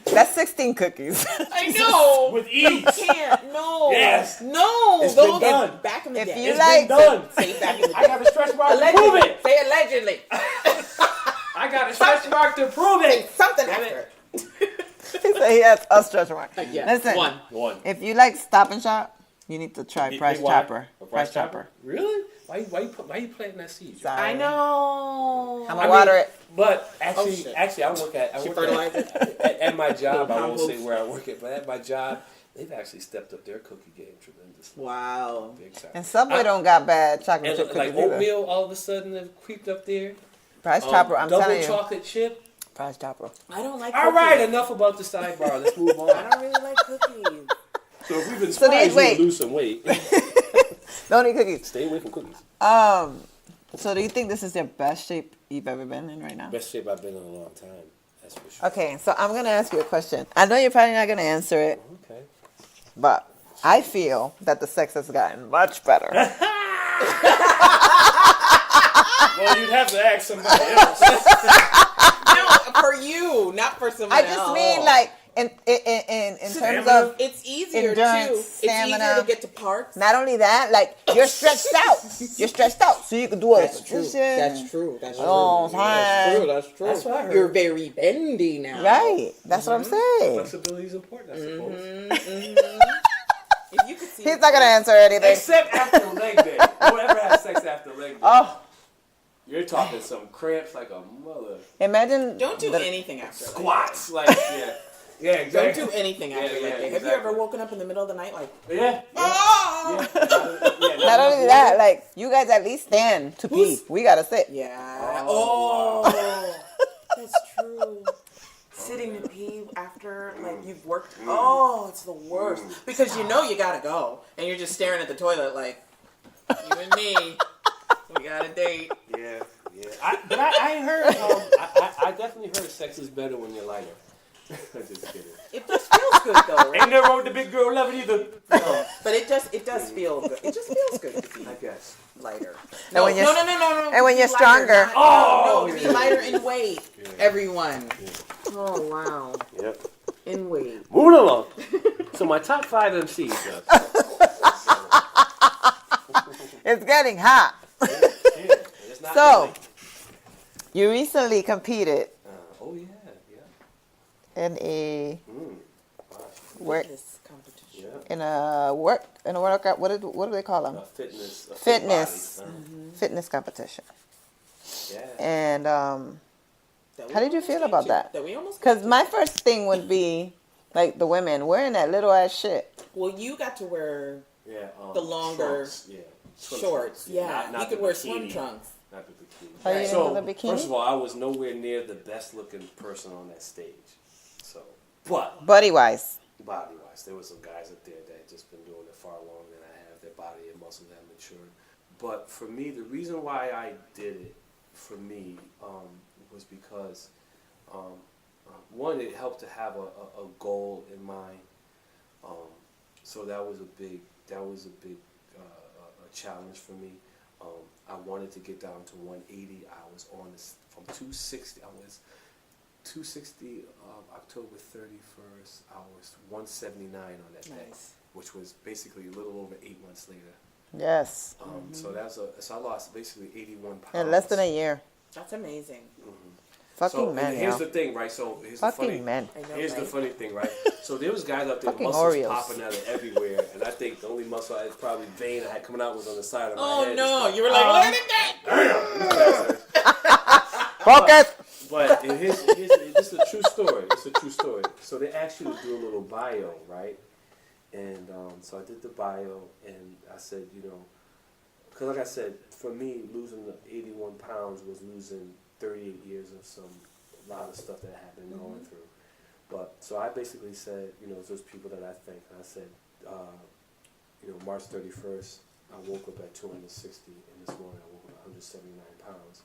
S1: that's 16 cookies.
S3: I know.
S2: With ease.
S3: Can't. No.
S2: Yes.
S3: No.
S2: It's
S3: Those
S2: been done.
S3: back in the
S1: If
S3: day.
S1: you
S2: It's
S1: like-
S2: been done.
S3: Say back in the day.
S2: I got a stretch mark to prove
S3: Allegedly.
S2: it.
S3: Say allegedly.
S2: I got a stretch mark to prove it.
S3: Something
S2: Damn
S3: after
S2: it.
S3: it.
S1: He said he has a stretch mark.
S3: Yes.
S1: Listen,
S2: One.
S1: if you like Stop and Shop, you need to try Price
S2: Why?
S1: Chopper.
S2: A price chopper? Really? Why you planting that seed?
S1: Sorry.
S3: I know.
S1: I'm gonna water it.
S2: But
S3: Oh, shit.
S2: actually, I work
S3: fertilizer?
S2: at my job. I won't say
S3: Compost.
S2: where I work at, but at my job, they've actually stepped up their cookie game tremendously.
S3: Wow.
S2: Big time.
S1: And Subway don't got bad chocolate
S2: And
S1: chip
S2: like
S1: cookies either.
S2: oatmeal, all of a sudden, have creeped up there.
S1: Price Chopper, I'm
S2: double
S1: telling you.
S2: chocolate chip.
S1: Price Chopper.
S3: I don't like
S2: All
S3: cookies.
S2: right, enough about the sidebar. Let's move on.
S3: I don't really like cookies.
S2: So if we've been
S1: So these-
S2: surprised you
S1: wait.
S2: to lose some weight,
S1: Don't eat cookies.
S2: stay away from cookies.
S1: So do you think this is the best shape you've ever been in right now?
S2: Best shape I've been in a long time. That's for sure.
S1: Okay, so I'm gonna ask you a question. I know you're probably not gonna answer it,
S2: Okay.
S1: but I feel that the sex has gotten much better.
S2: Well, you'd have to ask somebody else.
S3: No, for you, not for someone
S1: I
S3: else.
S1: just mean like in terms
S2: Stamina?
S1: of
S3: It's easier
S1: endurance,
S3: too. It's
S1: stamina.
S3: easier to get to parks.
S1: not only that, like you're stretched out. You're stretched out, so you can do all this
S3: That's true.
S1: position.
S3: That's true. That's true.
S1: Oh,
S3: That's
S1: hi.
S3: true. That's true.
S2: That's what I heard.
S3: You're very bendy now.
S1: Right. That's what I'm saying.
S2: Flexibility is important, I suppose.
S3: If you could see,
S1: He's not gonna answer anything.
S2: Except after leg day. Don't ever have sex after leg day.
S1: Oh,
S2: You're talking some cramps like a mother.
S1: imagine.
S3: Don't do
S1: the-
S3: anything after. Like
S2: Squats, like, yeah. Yeah,
S3: that.
S2: exactly.
S3: Don't do anything after.
S2: Yeah,
S3: like
S2: yeah,
S3: that. Have you
S2: exactly.
S3: ever woken up in the middle of the night like?
S2: Yeah.
S3: Oh!
S1: Not only that, like you guys at least stand to pee. We gotta sit.
S3: Yeah.
S2: Oh,
S3: Oh, that's true. Sitting to pee after like you've worked. Oh, it's the worst because you know you gotta go and you're just staring at the toilet like you and me. We got a date.
S2: Yeah, yeah. But I ain't heard. I definitely heard sex is better when you're lighter. I'm just kidding.
S3: It just feels good though, right?
S2: Ain't never wrote the big girl love it either.
S3: No, but it does feel good. It just feels good to be
S2: I guess.
S3: lighter.
S1: And when you're-
S3: No.
S1: and when
S3: Be
S1: you're
S3: lighter,
S1: stronger.
S3: not-
S2: Oh,
S3: no, be
S2: yeah.
S3: lighter in weight.
S2: Yeah.
S3: Everyone.
S2: Yeah.
S3: Oh wow,
S2: Yep.
S3: in weight.
S2: Moving along. So my top 5 MCs.
S1: It's getting hot.
S2: It's not
S1: So,
S2: really.
S1: you recently competed
S2: Oh yeah.
S1: in a work
S3: Fitness competition.
S2: Yeah.
S1: in a workout. What do they call them?
S2: Fitness.
S1: Fitness.
S2: body.
S1: Fitness competition.
S2: Yeah.
S1: And
S3: That we
S1: how did you
S3: almost
S1: feel
S3: came
S1: about
S3: to.
S1: that?
S3: That we almost.
S1: Because my first thing would be like the women wearing that little ass shit.
S3: Well, you got to wear
S2: Yeah.
S3: the longer
S2: trunks. Yeah. Swim
S3: shorts.
S2: trunks.
S3: Yeah,
S2: Not
S3: you could
S2: the
S3: wear
S2: bikini.
S3: swim trunks.
S2: Not the bikini.
S1: Are you
S3: Right.
S1: into the bikini?
S2: First of all, I was nowhere near the best looking person on that stage. So, but
S1: Body wise.
S2: body wise, there were some guys up there that had just been doing it far longer than I have. Their body and muscles have matured. But for me, the reason why I did it for me was because one, it helped to have a goal in mind. So that was a big challenge for me. I wanted to get down to 180. I was on this from 260. I was 260 October 31st. I was 179 on that day,
S3: Nice.
S2: which was basically a little over 8 months later.
S1: Yes.
S2: So so I lost basically 81 pounds.
S1: In less than a year.
S3: That's amazing.
S1: Fucking men,
S2: and here's
S1: yo.
S2: the thing, right? So here's
S1: Fucking men.
S3: I know,
S2: Here's the
S3: right?
S2: funny thing, right? So there was guys out there,
S1: Fucking
S2: muscles
S1: Oreos.
S2: popping out of everywhere, and I think the only muscle I probably vein I had coming out was on the side of my head.
S3: Oh no, you were like, look at that.
S1: Focus!
S2: But this is a true story. It's a true story. So they asked you to do a little bio, right? And so I did the bio, and I said, because like I said, for me, losing the 81 pounds was losing 38 years of a lot of stuff that I had been going through. But so I basically said, those people that I think, and I said, March 31st, I woke up at 260, and this morning I woke up at 179 pounds,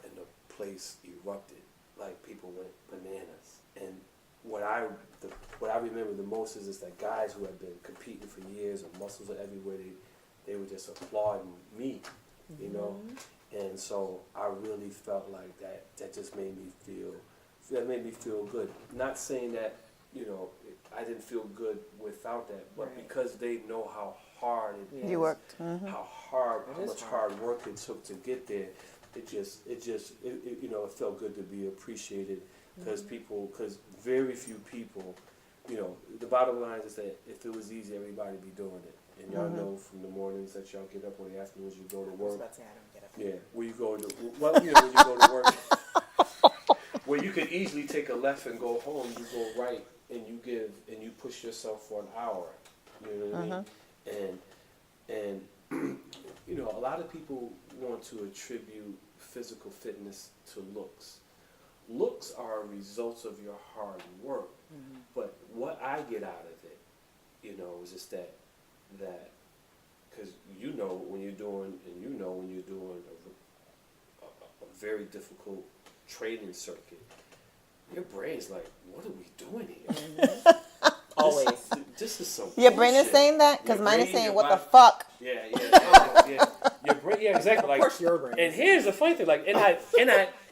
S2: and the place erupted. Like, people went bananas. And what I remember the most is that guys who had been competing for years and muscles are everywhere, they were just applauding me, And so I really felt like that just made me feel good. Not saying that, I didn't feel good without that, but because they know how hard it is. You worked. How much hard work it took to get there. It felt good to be appreciated because very few people, the bottom line is that if it was easy, everybody would be doing it. And y'all know from the mornings that y'all get up or the afternoons you go to work.
S3: I was about to say, I don't get up.
S2: Yeah, when you go to work, where you could easily take a left and go home, you go right and you push yourself for an hour. You know what I mean? And a lot of people want to attribute physical fitness to looks. Looks are a result of your hard work. But what I get out of it, is just that because when you're doing a very difficult training circuit, your brain's like, what are we doing here?
S3: Always.
S2: This is so
S1: Your brain is saying that? Because mine is saying, what the fuck?
S2: Yeah. Your brain, exactly.
S3: Of course your brain.
S2: And here's the funny thing,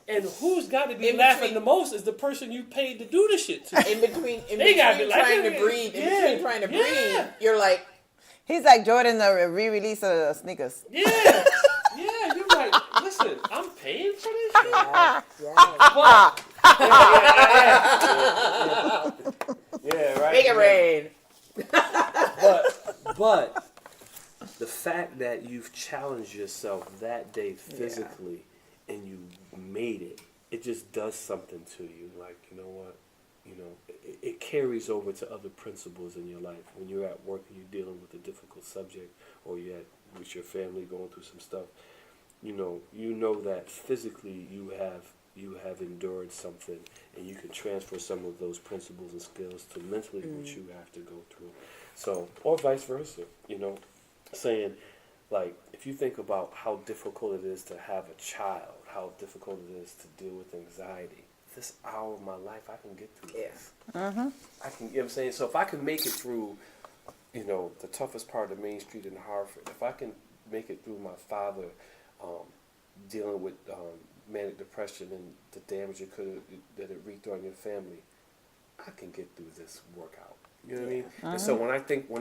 S2: and who's got to be laughing the most is the person you paid to do the shit to.
S3: In between trying to breathe, you're like...
S1: He's like Jordan, the re-release of the sneakers.
S2: Yeah, you're like, listen, I'm paying for this shit? Yeah, right.
S3: Make it rain.
S2: But the fact that you've challenged yourself that day physically and you made it, it just does something to you. Like, you know what? It carries over to other principles in your life. When you're at work and you're dealing with a difficult subject, or you're with your family going through some stuff, you know that physically you have endured something, and you can transfer some of those principles and skills to mentally what you have to go through. So, or vice versa, saying, like, if you think about how difficult it is to have a child, how difficult it is to deal with anxiety, this hour of my life, I can get through this. I can, what I'm saying? So if I can make it through, the toughest part of Main Street in Hartford, if I can make it through my father dealing with manic depression and the damage that it wreaked on your family, I can get through this workout. You know what I mean? And so when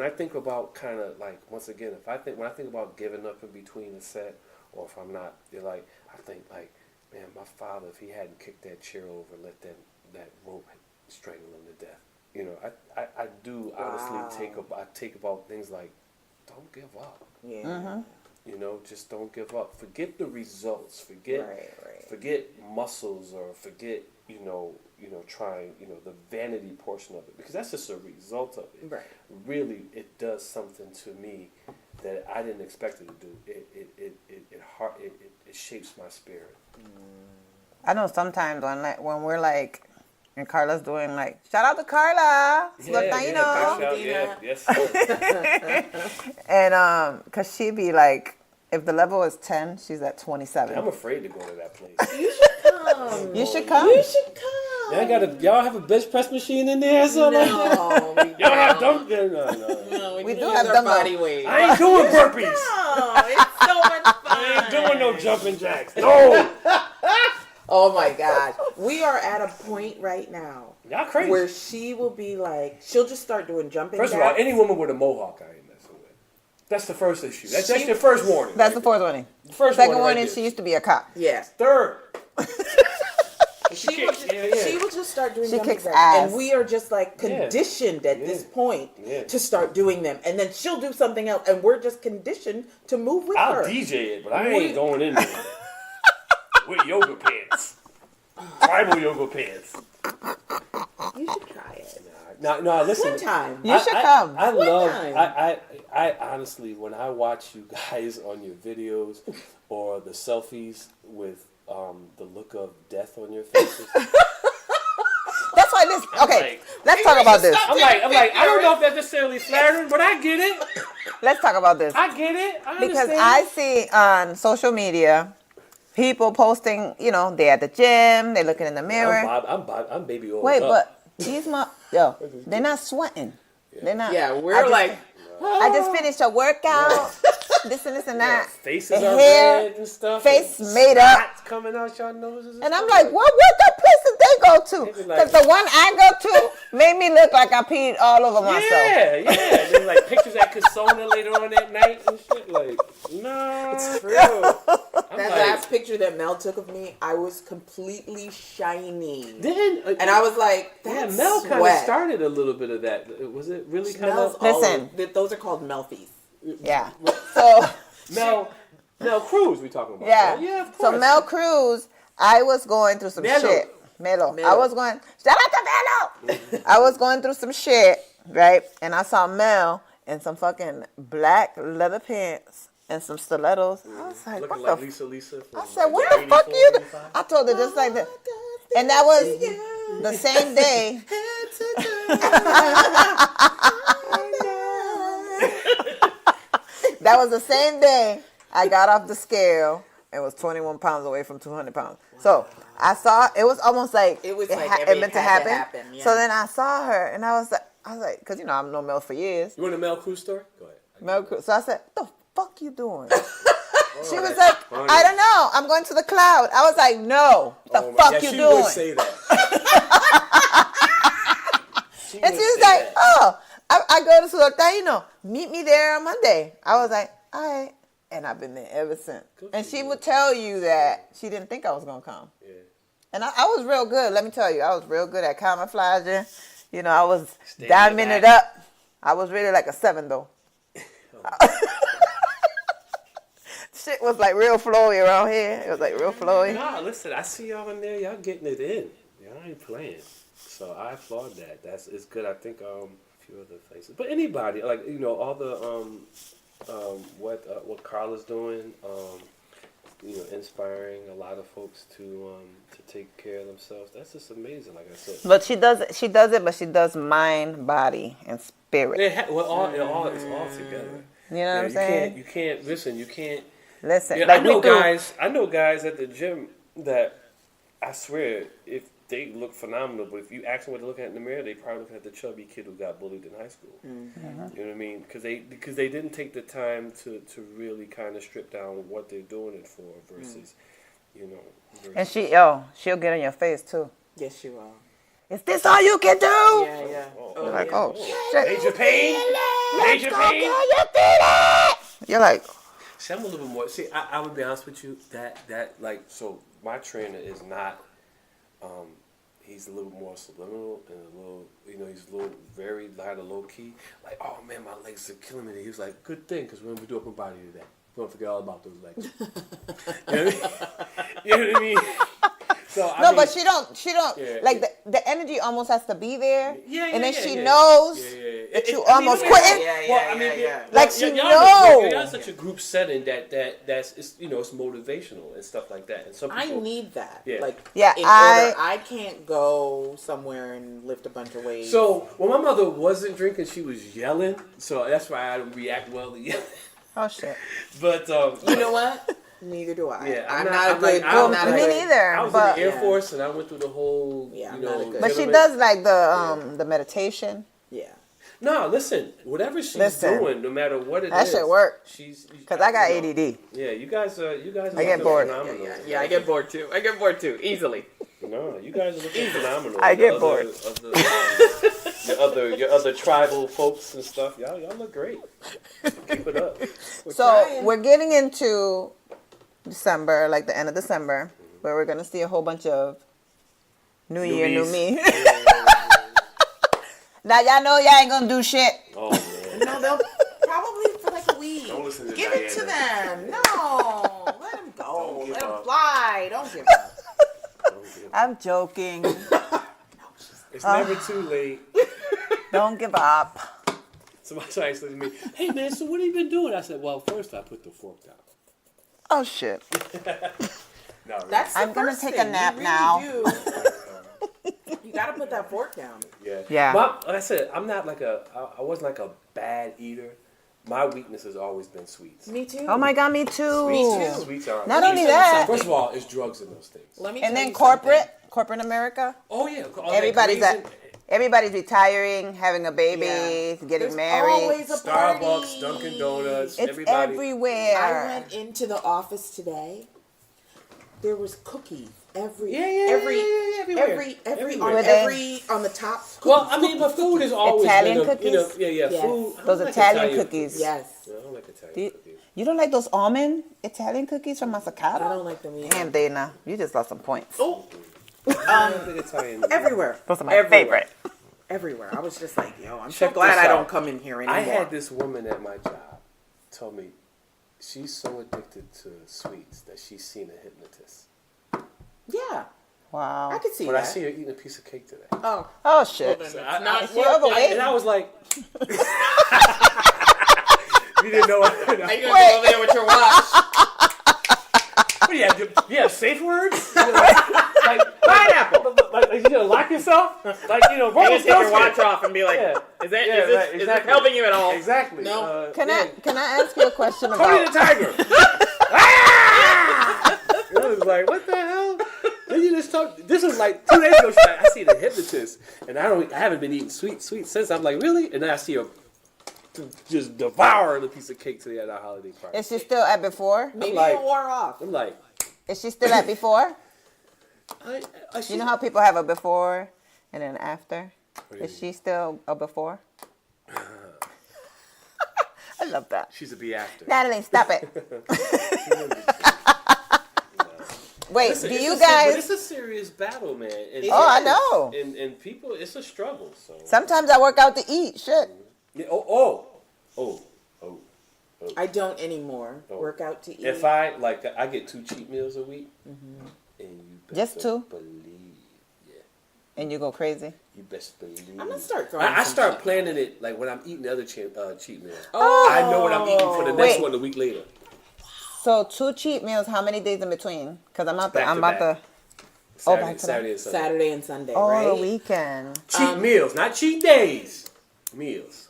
S2: I think about kind of like, once again, when I think about giving up in between a set, or if I'm not, I think like, man, my father, if he hadn't kicked that chair over and let that rope strangle him to death. I do honestly take about things like, don't give up.
S3: Yeah.
S2: Just don't give up. Forget the results. Forget muscles, or forget, trying, the vanity portion of it, because that's just a result of it.
S3: Right.
S2: Really, it does something to me that I didn't expect it to do. It shapes my spirit.
S1: I know sometimes when we're like, and Carla's doing like, shout out to Carla.
S2: Yes.
S1: And cause she'd be like, if the level is 10, she's at 27.
S2: I'm afraid to go to that place.
S3: You should come.
S1: You should come.
S2: Y'all have a bench press machine in there or something?
S3: No, we
S2: y'all have
S3: don't.
S2: No.
S1: We do have dumbbell
S3: body weight.
S2: I ain't doing burpees.
S3: No, it's so much fun.
S2: I ain't doing no jumping jacks. No.
S3: Oh my God. We are at a point right now.
S2: Y'all crazy.
S3: Where she will be like, she'll just start doing jumping
S2: First
S3: jacks.
S2: of all, any woman with a mohawk I ain't messing with. That's the first issue. That's your first warning.
S1: That's the fourth warning.
S2: First
S1: Second
S2: warning.
S1: warning,
S2: Right
S1: she used to be a cop.
S3: Yeah.
S2: Third.
S3: She will just start doing
S1: She
S3: them
S1: kicks
S3: exact-
S1: ass.
S3: And we are just like conditioned at this point to start doing them. And then she'll do something else. And we're just conditioned to move with
S2: I'll
S3: her.
S2: DJ it, but I ain't going in there with yoga pants. Tribal yoga pants.
S3: You should try it.
S2: No, listen.
S3: One time.
S1: You should come.
S2: I
S3: One
S2: love.
S3: time.
S2: I honestly, when I watch you guys on your videos or the selfies with the look of death on your faces,
S1: That's why this. Okay,
S2: like,
S1: let's talk about this.
S2: I'm like, I don't know if that's necessarily flattering, but I get it.
S1: Let's talk about this.
S2: I get it. I
S1: Because
S2: understand.
S1: I see on social media people posting, you know, they're at the gym, they're looking in the mirror.
S2: I'm baby oil.
S1: Wait, but these they're not sweating. They're not.
S3: Yeah, we're
S1: I just finished a workout. This and this and that.
S2: Faces
S1: The
S2: are
S1: hair,
S2: red and stuff.
S1: face
S2: and
S1: made up.
S2: spots coming out your noses.
S1: And I'm
S2: stuff.
S1: like, what place did they go to?
S2: They be like-
S1: Because the one I go to made me look like I peed all over myself.
S2: Yeah. There's like pictures at Casona later on that night and shit. Like, no.
S3: It's true. That
S2: like-
S3: last picture that Mel took of me, I was completely shiny.
S2: Then,
S3: And I was like, that's
S2: Mel kind of
S3: sweat.
S2: started a little bit of that. Was it really kind
S3: Smells
S2: of?
S3: all
S1: Listen.
S3: over- those are called Melfies.
S1: Yeah. So
S2: Mel Cruz we talking about.
S1: yeah.
S2: Right? Yeah, of
S1: So
S2: course.
S1: Mel Cruz, I was going through some
S2: Melo.
S1: shit. Melo.
S3: Melo.
S1: I was going. Shout out to Melo. I was going through some shit, right? And I saw Mel in some fucking black leather pants and some stilettos. I was like,
S2: Looking
S1: what
S2: like
S1: the?
S2: Lisa.
S1: I said, what the fuck you? I told her just like that. And that was the same day. That was the same day I got off the scale and was 21 pounds away from 200 pounds. So I saw, it was almost like
S3: It was like
S1: it meant to
S3: had
S1: happen.
S3: yeah.
S1: So then I saw her and I was like, because you know I've known Mel for years.
S2: You want a Mel Cruz story? Go ahead.
S1: Mel Cruz. So I said, what the fuck you doing? She was
S2: that's
S1: like,
S2: funny.
S1: I don't know. I'm going to the cloud. I was like, no. What the fuck you
S2: she
S1: doing?
S2: Would say that.
S1: And she was like, oh, I go to Sudaino. Meet me there on Monday. I was like, all right. And I've been there ever since. And she would tell you that she didn't think I was going to come.
S2: Yeah.
S1: And I was real good. Let me tell you, I was real good at camouflaging. You know, I was
S2: Stay in
S1: diamond
S2: the
S1: it
S2: back.
S1: up. I was really like a 7, though. Shit was like real flowy around here. It was like real flowy.
S2: Nah, listen, I see y'all in there. Y'all getting it in. Y'all ain't playing. So I applaud that. It's good. I think a few other places, but anybody like all the what Carla's doing. Inspiring a lot of folks to take care of themselves. That's just amazing. Like I said,
S1: But she does it, but she does mind, body, and spirit.
S2: it's all together.
S1: You know what I'm saying?
S2: You can't listen. You can't.
S1: Listen,
S2: Yeah,
S1: like
S2: I know
S1: we do.
S2: guys. I know guys at the gym that I swear if they look phenomenal, but if you ask them what they're looking at in the mirror, they probably looking at the chubby kid who got bullied in high school.
S1: Mm-hmm.
S2: You know what I mean? Because they didn't take the time to really kind of strip down what they're doing it for versus,
S1: And she'll get in your face too.
S3: Yes, you are.
S1: Is this all you can do?
S3: Yeah.
S1: You're like, oh shit.
S2: Major pain. Major pain.
S1: You're like,
S2: See, I'm a little bit more. See, I would be honest with you. That like so. My trainer is not. He's a little more subliminal and a little. He's a little very low key. Like, oh man, my legs are killing me. He was like, good thing, because we're gonna do upper body today. We're gonna forget all about those legs. You know what I mean? So
S1: but she don't
S2: Yeah.
S1: like the energy almost has to be there.
S2: Yeah,
S1: and then
S2: yeah,
S1: she
S2: yeah.
S1: knows
S2: Yeah.
S1: that you
S2: I mean,
S1: almost
S2: I mean,
S1: quitting.
S3: Yeah.
S1: Like she
S2: y'all
S1: knows.
S2: Y'all such a group setting that's it's it's motivational and stuff like that. And some
S3: I
S2: people,
S3: need that.
S2: Yeah.
S3: I can't go somewhere and lift a bunch of weights.
S2: So when my mother wasn't drinking, she was yelling. So that's why I don't react well to yelling.
S1: Oh shit.
S2: But
S3: you know what? Neither do I.
S2: Yeah,
S3: I'm
S2: I'm
S3: not a
S2: not-
S3: good.
S2: I'm like-
S3: I'm not a
S1: me
S3: good-
S1: neither.
S2: I was
S1: But
S2: in the Air Force and I went through the whole.
S3: Yeah, I'm not a good-
S1: but she
S2: gentleman-
S1: does like the meditation.
S3: Yeah.
S2: No, listen. Whatever she's
S1: Listen.
S2: doing, no matter what it is,
S1: That shit work.
S2: She's
S1: Cause I got ADD.
S2: Yeah, you guys are.
S1: I get bored.
S3: Yeah, I get bored too. Easily.
S2: No, you guys are looking phenomenal.
S1: I get
S2: The
S1: bored.
S2: other your other tribal folks and stuff. Y'all look great. Keep it up.
S1: So we're getting into December, like the end of December, where we're gonna see a whole bunch of New Year, New Me. Now y'all know y'all ain't gonna do shit.
S2: Oh man.
S3: No, they'll probably for like a week.
S2: Don't listen to
S3: Give
S2: Diana.
S3: it to them. No, let them go.
S2: Don't give
S3: Let them
S2: up.
S3: fly. Don't give up.
S1: I'm joking.
S2: It's never too late.
S1: Don't give up.
S2: Somebody said to me, "Hey man, so what have you been doing?" I said, "Well, first I put the fork down."
S1: Oh shit.
S2: No, really.
S3: That's the
S1: I'm gonna
S3: first
S1: take
S3: thing.
S1: a nap
S3: You really
S1: now.
S3: do. You gotta put that fork down.
S2: Yeah.
S1: Yeah.
S2: Like I said, I'm not like I wasn't like a bad eater. My weakness has always been sweets.
S3: Me too.
S1: Oh my god, me too.
S2: Sweets are.
S1: Not only that,
S2: First of all, it's drugs in those things.
S3: Let me
S1: and
S3: tell
S1: then
S3: you something.
S1: corporate America.
S2: Oh yeah. All that
S1: Everybody's retiring, having a baby,
S3: Yeah.
S1: getting
S3: There's
S1: married.
S3: always a party.
S2: Starbucks, Dunkin' Donuts,
S1: It's
S2: everybody.
S1: everywhere.
S3: I went into the office today. There was cookies every
S2: everywhere.
S3: on the top.
S2: Well, I mean, but food is always
S1: Italian
S2: been
S1: cookies?
S3: Yes.
S2: food. I
S1: Those
S2: don't like
S1: Italian cookies.
S3: Yes,
S2: Yeah, I don't like Italian
S1: Do you,
S2: cookies.
S1: you don't like those almond Italian cookies from Masacado?
S3: I don't like them either.
S1: Damn, Dana, you just lost some points.
S3: Oh,
S2: I don't like Italian.
S3: everywhere.
S1: Those are my
S3: Everywhere.
S1: favorite.
S3: Everywhere. I was just like, yo, I'm
S2: Check
S3: so glad
S2: this
S3: I
S2: out.
S3: don't come in here anymore.
S2: I had this woman at my job tell me she's so addicted to sweets that she's seen a hypnotist.
S3: Yeah,
S1: Wow.
S3: I could see
S2: But
S3: that.
S2: I see her eating a piece of cake today.
S3: Oh,
S1: Oh shit.
S3: well, then
S2: I-
S3: it's not
S1: Is she overweight?
S2: And I was like, you didn't know what?
S3: Are you gonna go over there with your watch?
S2: What do you have? You have safe words? Like
S3: Pineapple.
S2: Like you gonna lock yourself? Like
S3: You
S2: roll
S3: take your watch off and be like,
S2: Yeah.
S3: is that
S2: Yeah,
S3: is this,
S2: right,
S3: is this
S2: exactly.
S3: helping you at all?
S2: Exactly.
S3: No.
S1: Can I ask you a question
S2: Tony the
S1: about?
S2: Tiger. Ah! It was like, what the hell? Then you just talk. This was like 2 days ago. She's like, I see the hypnotist, and I haven't been eating sweets since. I'm like, really? And then I see her just devour the piece of cake today at our holiday party.
S1: Is she still at before?
S3: Maybe
S2: like-
S3: it wore off.
S2: I'm like,
S1: Is she still at before?
S2: she,
S1: You know how people have a before and an after?
S2: do you
S1: Is she still a before? I love that.
S2: she's a be after.
S1: Natalie, stop it. Wait,
S2: Listen,
S1: do
S2: it's
S1: you
S2: a but
S1: guys?
S2: it's a serious battle, man. And,
S1: Oh, I know.
S2: And people, it's a struggle. So.
S1: Sometimes I work out to eat. Shit.
S2: Yeah, oh.
S3: I don't anymore.
S2: Oh.
S3: Work out to eat.
S2: If I get 2 cheat meals a week, and you
S1: Just
S2: better
S1: 2?
S2: believe,
S1: And you go crazy.
S2: you best believe.
S3: I'm gonna start throwing.
S2: I
S3: some
S2: start
S3: cheat-
S2: planning it like when I'm eating the other cheat meals.
S3: Oh.
S2: I know what I'm eating for the next
S1: Wait.
S2: one a week later.
S1: So 2 cheat meals. How many days in between? Because I'm about to.
S2: Back
S1: I'm
S2: to
S1: about
S2: back.
S1: to.
S2: Saturday,
S1: back to
S2: Saturday and Sunday.
S3: Saturday and Sunday,
S1: Oh,
S3: right?
S1: the weekend.
S2: Cheat meals, not cheat days. Meals.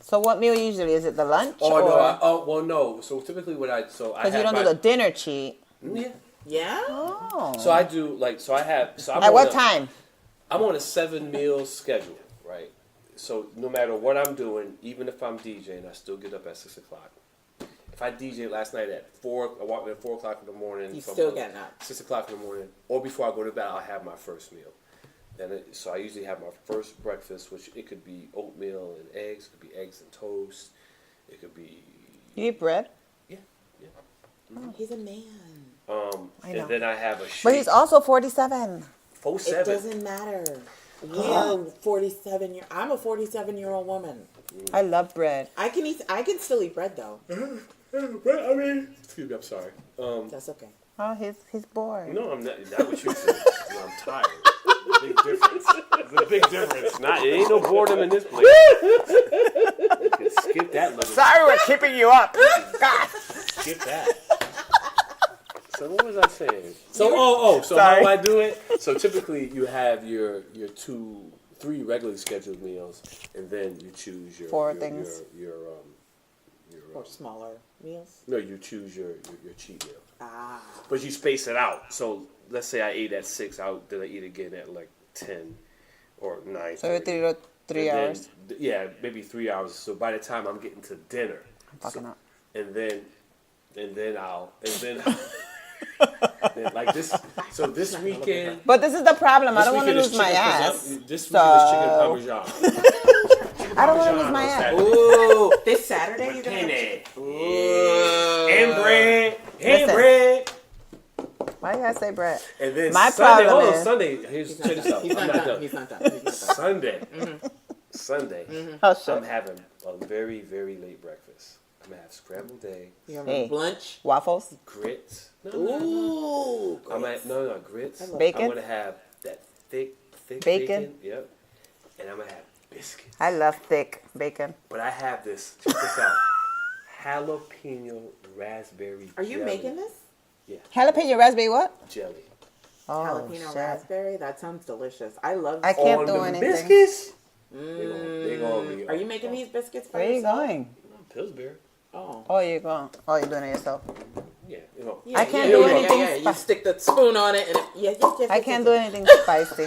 S1: So what meal usually is it? The lunch?
S2: Oh
S1: or?
S2: no, no. So typically what I
S1: Because
S2: have
S1: you don't do the dinner cheat.
S2: yeah.
S3: Yeah.
S1: Oh.
S2: So I do I'm
S1: At
S2: on
S1: what
S2: a-
S1: time?
S2: I'm on a 7 meal schedule, right? So no matter what I'm doing, even if I'm DJing, I still get up at 6 o'clock. If I DJ last night at 4, I walk in at 4 o'clock in the morning.
S3: You
S2: so I'm
S3: still
S2: up
S3: getting up.
S2: 6 o'clock in the morning, or before I go to bed, I'll have my first meal. So I usually have my first breakfast, which it could be oatmeal and eggs. It could be eggs and toast. It could be
S1: You eat bread?
S2: yeah.
S3: Oh, he's a man.
S1: I know.
S2: And then I have a shake.
S1: But he's also 47.
S3: It doesn't matter. We are 47 year. I'm a 47-year-old woman.
S1: I love bread.
S3: I can eat. I can still eat bread though.
S2: I mean, excuse me, I'm sorry.
S3: That's okay.
S1: Oh, he's bored.
S2: No, I'm not what you said. No, I'm tired. Big difference. There's a big difference. It ain't no boredom in this place. You can skip that little.
S1: Sorry, we're keeping you up. God.
S2: Skip that. So what was I saying? So so
S1: Sorry.
S2: how I do it? So typically you have your 3 regularly scheduled meals, and then you choose your
S1: 4
S2: your,
S1: things.
S3: Or smaller meals.
S2: No, you choose your cheat meal.
S3: Ah.
S2: But you space it out. So let's say I ate at 6, then I eat again at like 10 or 9.
S1: So every 3 hours.
S2: Yeah, maybe 3 hours. So by the time I'm getting to dinner,
S1: Fucking up.
S2: and then I'll And like this, so this weekend.
S1: But this is the problem. I don't want to
S2: weekend is
S1: lose my
S2: chicken
S1: ass.
S2: This weekend is chicken parmesan.
S1: I don't want to lose my ass.
S3: Ooh, this Saturday you're gonna.
S2: Penny.
S3: Ooh.
S2: And bread. And
S1: Listen.
S2: bread.
S1: Why you gotta say Brett?
S2: And then
S1: My
S2: Sunday,
S1: problem
S2: hold on,
S1: is-
S2: Sunday. Check this out.
S3: He's
S2: I'm
S3: not
S2: not
S3: done.
S2: done.
S3: He's not done. He's not done.
S2: Sunday. Sunday.
S1: Oh
S2: I'm
S1: shit.
S2: having a very, very late breakfast. I'm gonna have scrambled egg,
S3: You have
S1: Hey.
S3: a lunch.
S1: Waffles,
S2: grits. No,
S3: Ooh.
S2: I'm at grits.
S3: I love
S1: Bacon?
S2: I'm gonna have that thick
S1: Bacon?
S2: Yep. And I'm gonna have biscuits.
S1: I love thick bacon.
S2: But I have this. Check this out. Jalapeno raspberry.
S3: Are you
S2: jelly.
S3: making this?
S2: Yeah.
S1: Jalapeno raspberry what?
S2: Jelly.
S1: Oh
S3: Jalapeno
S1: shit.
S3: raspberry. That sounds delicious. I love.
S1: I can't
S2: On
S1: do
S2: them
S1: anything.
S2: biscuits. They gonna be.
S3: Are you making these biscuits for
S1: Where are you
S3: yourself?
S1: going?
S2: Pillsbury.
S3: Oh.
S1: Oh, you're going. Oh, you're doing it yourself.
S2: Yeah. You know.
S3: Yeah,
S1: I can't
S3: yeah,
S1: do
S3: yeah,
S1: anything
S3: Yeah, You
S1: spi-
S3: stick the spoon on it, and
S1: I can't do anything spicy.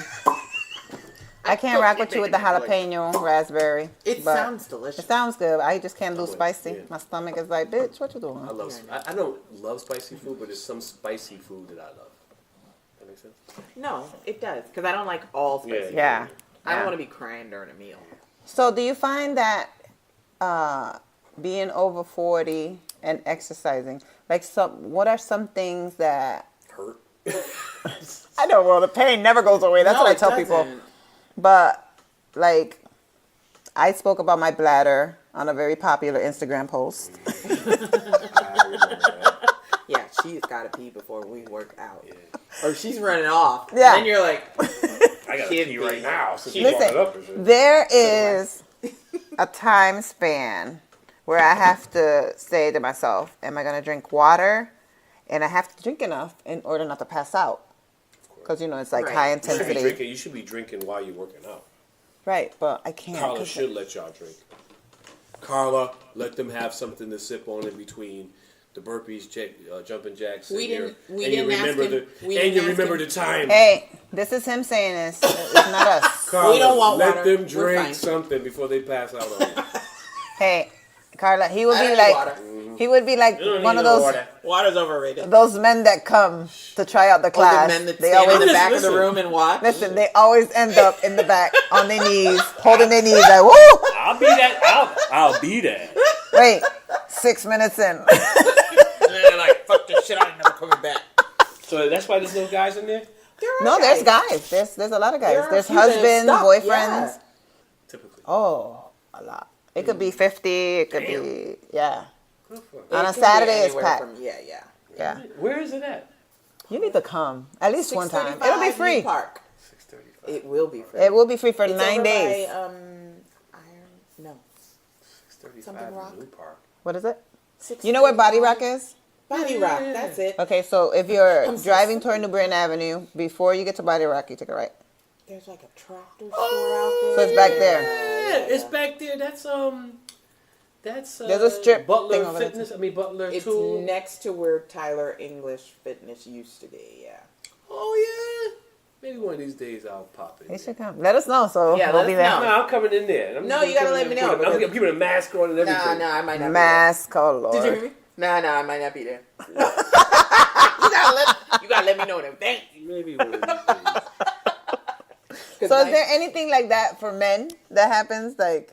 S1: I can't rock with you with the jalapeno raspberry.
S3: It
S1: but
S3: sounds delicious.
S1: It sounds good. I just can't do
S2: would,
S1: spicy.
S2: yeah.
S1: My stomach is like, bitch, what you doing?
S2: I love. I don't love spicy food, but there's some spicy food that I love. That makes sense.
S3: No, it does because I don't like all spicy.
S1: Yeah.
S3: I don't
S1: Yeah.
S3: want to be crying during a meal.
S1: So, do you find that being over 40 and exercising, like what are some things that
S2: Hurt.
S1: I know? Well, the pain never goes away. That's
S3: No,
S1: what I
S3: it
S1: tell people.
S3: doesn't.
S1: But like, I spoke about my bladder on a very popular Instagram post.
S3: Yeah, she's got to pee before we work out, or she's running off.
S1: Yeah.
S3: And then you're like,
S2: I gotta
S3: Kid
S2: pee
S3: pee.
S2: right now. Since you
S1: Listen,
S2: brought it up and shit.
S1: there is a time span where I have to say to myself, am I going to drink water? And I have to drink enough in order not to pass out. Because, you know, it's like
S3: Right.
S1: high
S2: You should be
S1: intensity.
S2: drinking. You should be drinking while you're working out.
S1: Right, but I can't.
S2: Carla
S1: 'cause-
S2: should let y'all drink. Carla, let them have something to sip on in between the burpees, jumping jacks.
S3: We
S2: and
S3: didn't-
S2: your-
S3: we
S2: and you
S3: didn't ask
S2: remember
S3: him-
S2: the
S3: we
S2: and
S3: didn't
S2: you
S3: ask
S2: remember
S3: him.
S2: the time.
S1: Hey, this is him saying this. It's not us.
S2: Carla,
S3: We don't want
S2: let
S3: water.
S2: them
S3: We're
S2: drink
S3: fine.
S2: something before they pass out on you.
S1: Hey, Carla, he would
S3: I
S1: be
S3: don't
S1: like,
S3: need water.
S1: he would be like
S2: You don't
S1: one
S2: need
S1: of
S2: no
S1: those
S2: water.
S3: Water's overrated.
S1: those men that come to try out the
S3: Or
S1: class.
S3: the men that
S1: They
S3: stand in
S1: always
S3: the back of
S2: Listen.
S3: the room and watch.
S1: listen. They always end up in the back on their knees, holding their knees like, woo!
S2: I'll be that. I'll be that.
S1: Wait, 6 minutes in.
S3: And then they're like, fuck this shit, I ain't never coming back.
S2: So that's why there's no guys in there.
S1: No, there's guys. There's a lot of guys.
S3: There are
S1: There's
S3: a few that have
S1: husbands,
S3: stuck,
S1: boyfriends.
S3: yeah.
S2: Typically.
S1: Oh, a lot. It could be 50. It could be, yeah.
S2: Good for it.
S3: It
S1: On a
S3: can be
S1: Saturday, it's
S3: anywhere
S1: packed.
S3: from- yeah.
S1: Yeah.
S2: Where is it at?
S1: You need to come at least one time.
S3: 635
S1: It'll be
S3: New
S1: free.
S3: Park.
S2: 6:35.
S3: It will be free.
S1: It will be free for
S3: It's
S1: 9
S3: over
S1: days.
S3: By, no.
S2: 6:35
S3: Something Rock?
S2: New Park.
S1: What is it? You know where Body Rock is?
S3: Body Rock. That's it.
S1: Okay, so if you're
S3: I'm so
S1: driving
S3: sorry.
S1: toward New Britain Avenue, before you get to Body Rock, you take a right.
S3: There's like a tractor store out there.
S1: So it's back there.
S2: Yeah, it's back there. That's
S1: There's a strip
S2: Butler
S1: thing over there.
S2: Fitness. I mean Butler
S3: It's
S2: Tool.
S3: next to where Tyler English Fitness used to be. Yeah.
S2: Oh yeah. Maybe one of these days I'll pop in.
S1: You
S2: there.
S1: should come. Let us know, so
S3: Yeah,
S1: we'll
S3: let
S1: be
S3: us
S1: there.
S3: know.
S2: No, I'm coming in there. I'm
S3: No,
S2: just
S3: you gotta
S2: gonna
S3: let me
S2: put
S3: know,
S2: I'm
S3: because-
S2: gonna put a mask on and everything.
S3: No, I might not.
S1: Mask, oh
S3: Be
S1: Lord.
S3: there. Did you hear me? No, I might not be there. you gotta let me know in advance.
S2: Maybe one of these days.
S1: So is there anything like that for men that happens, like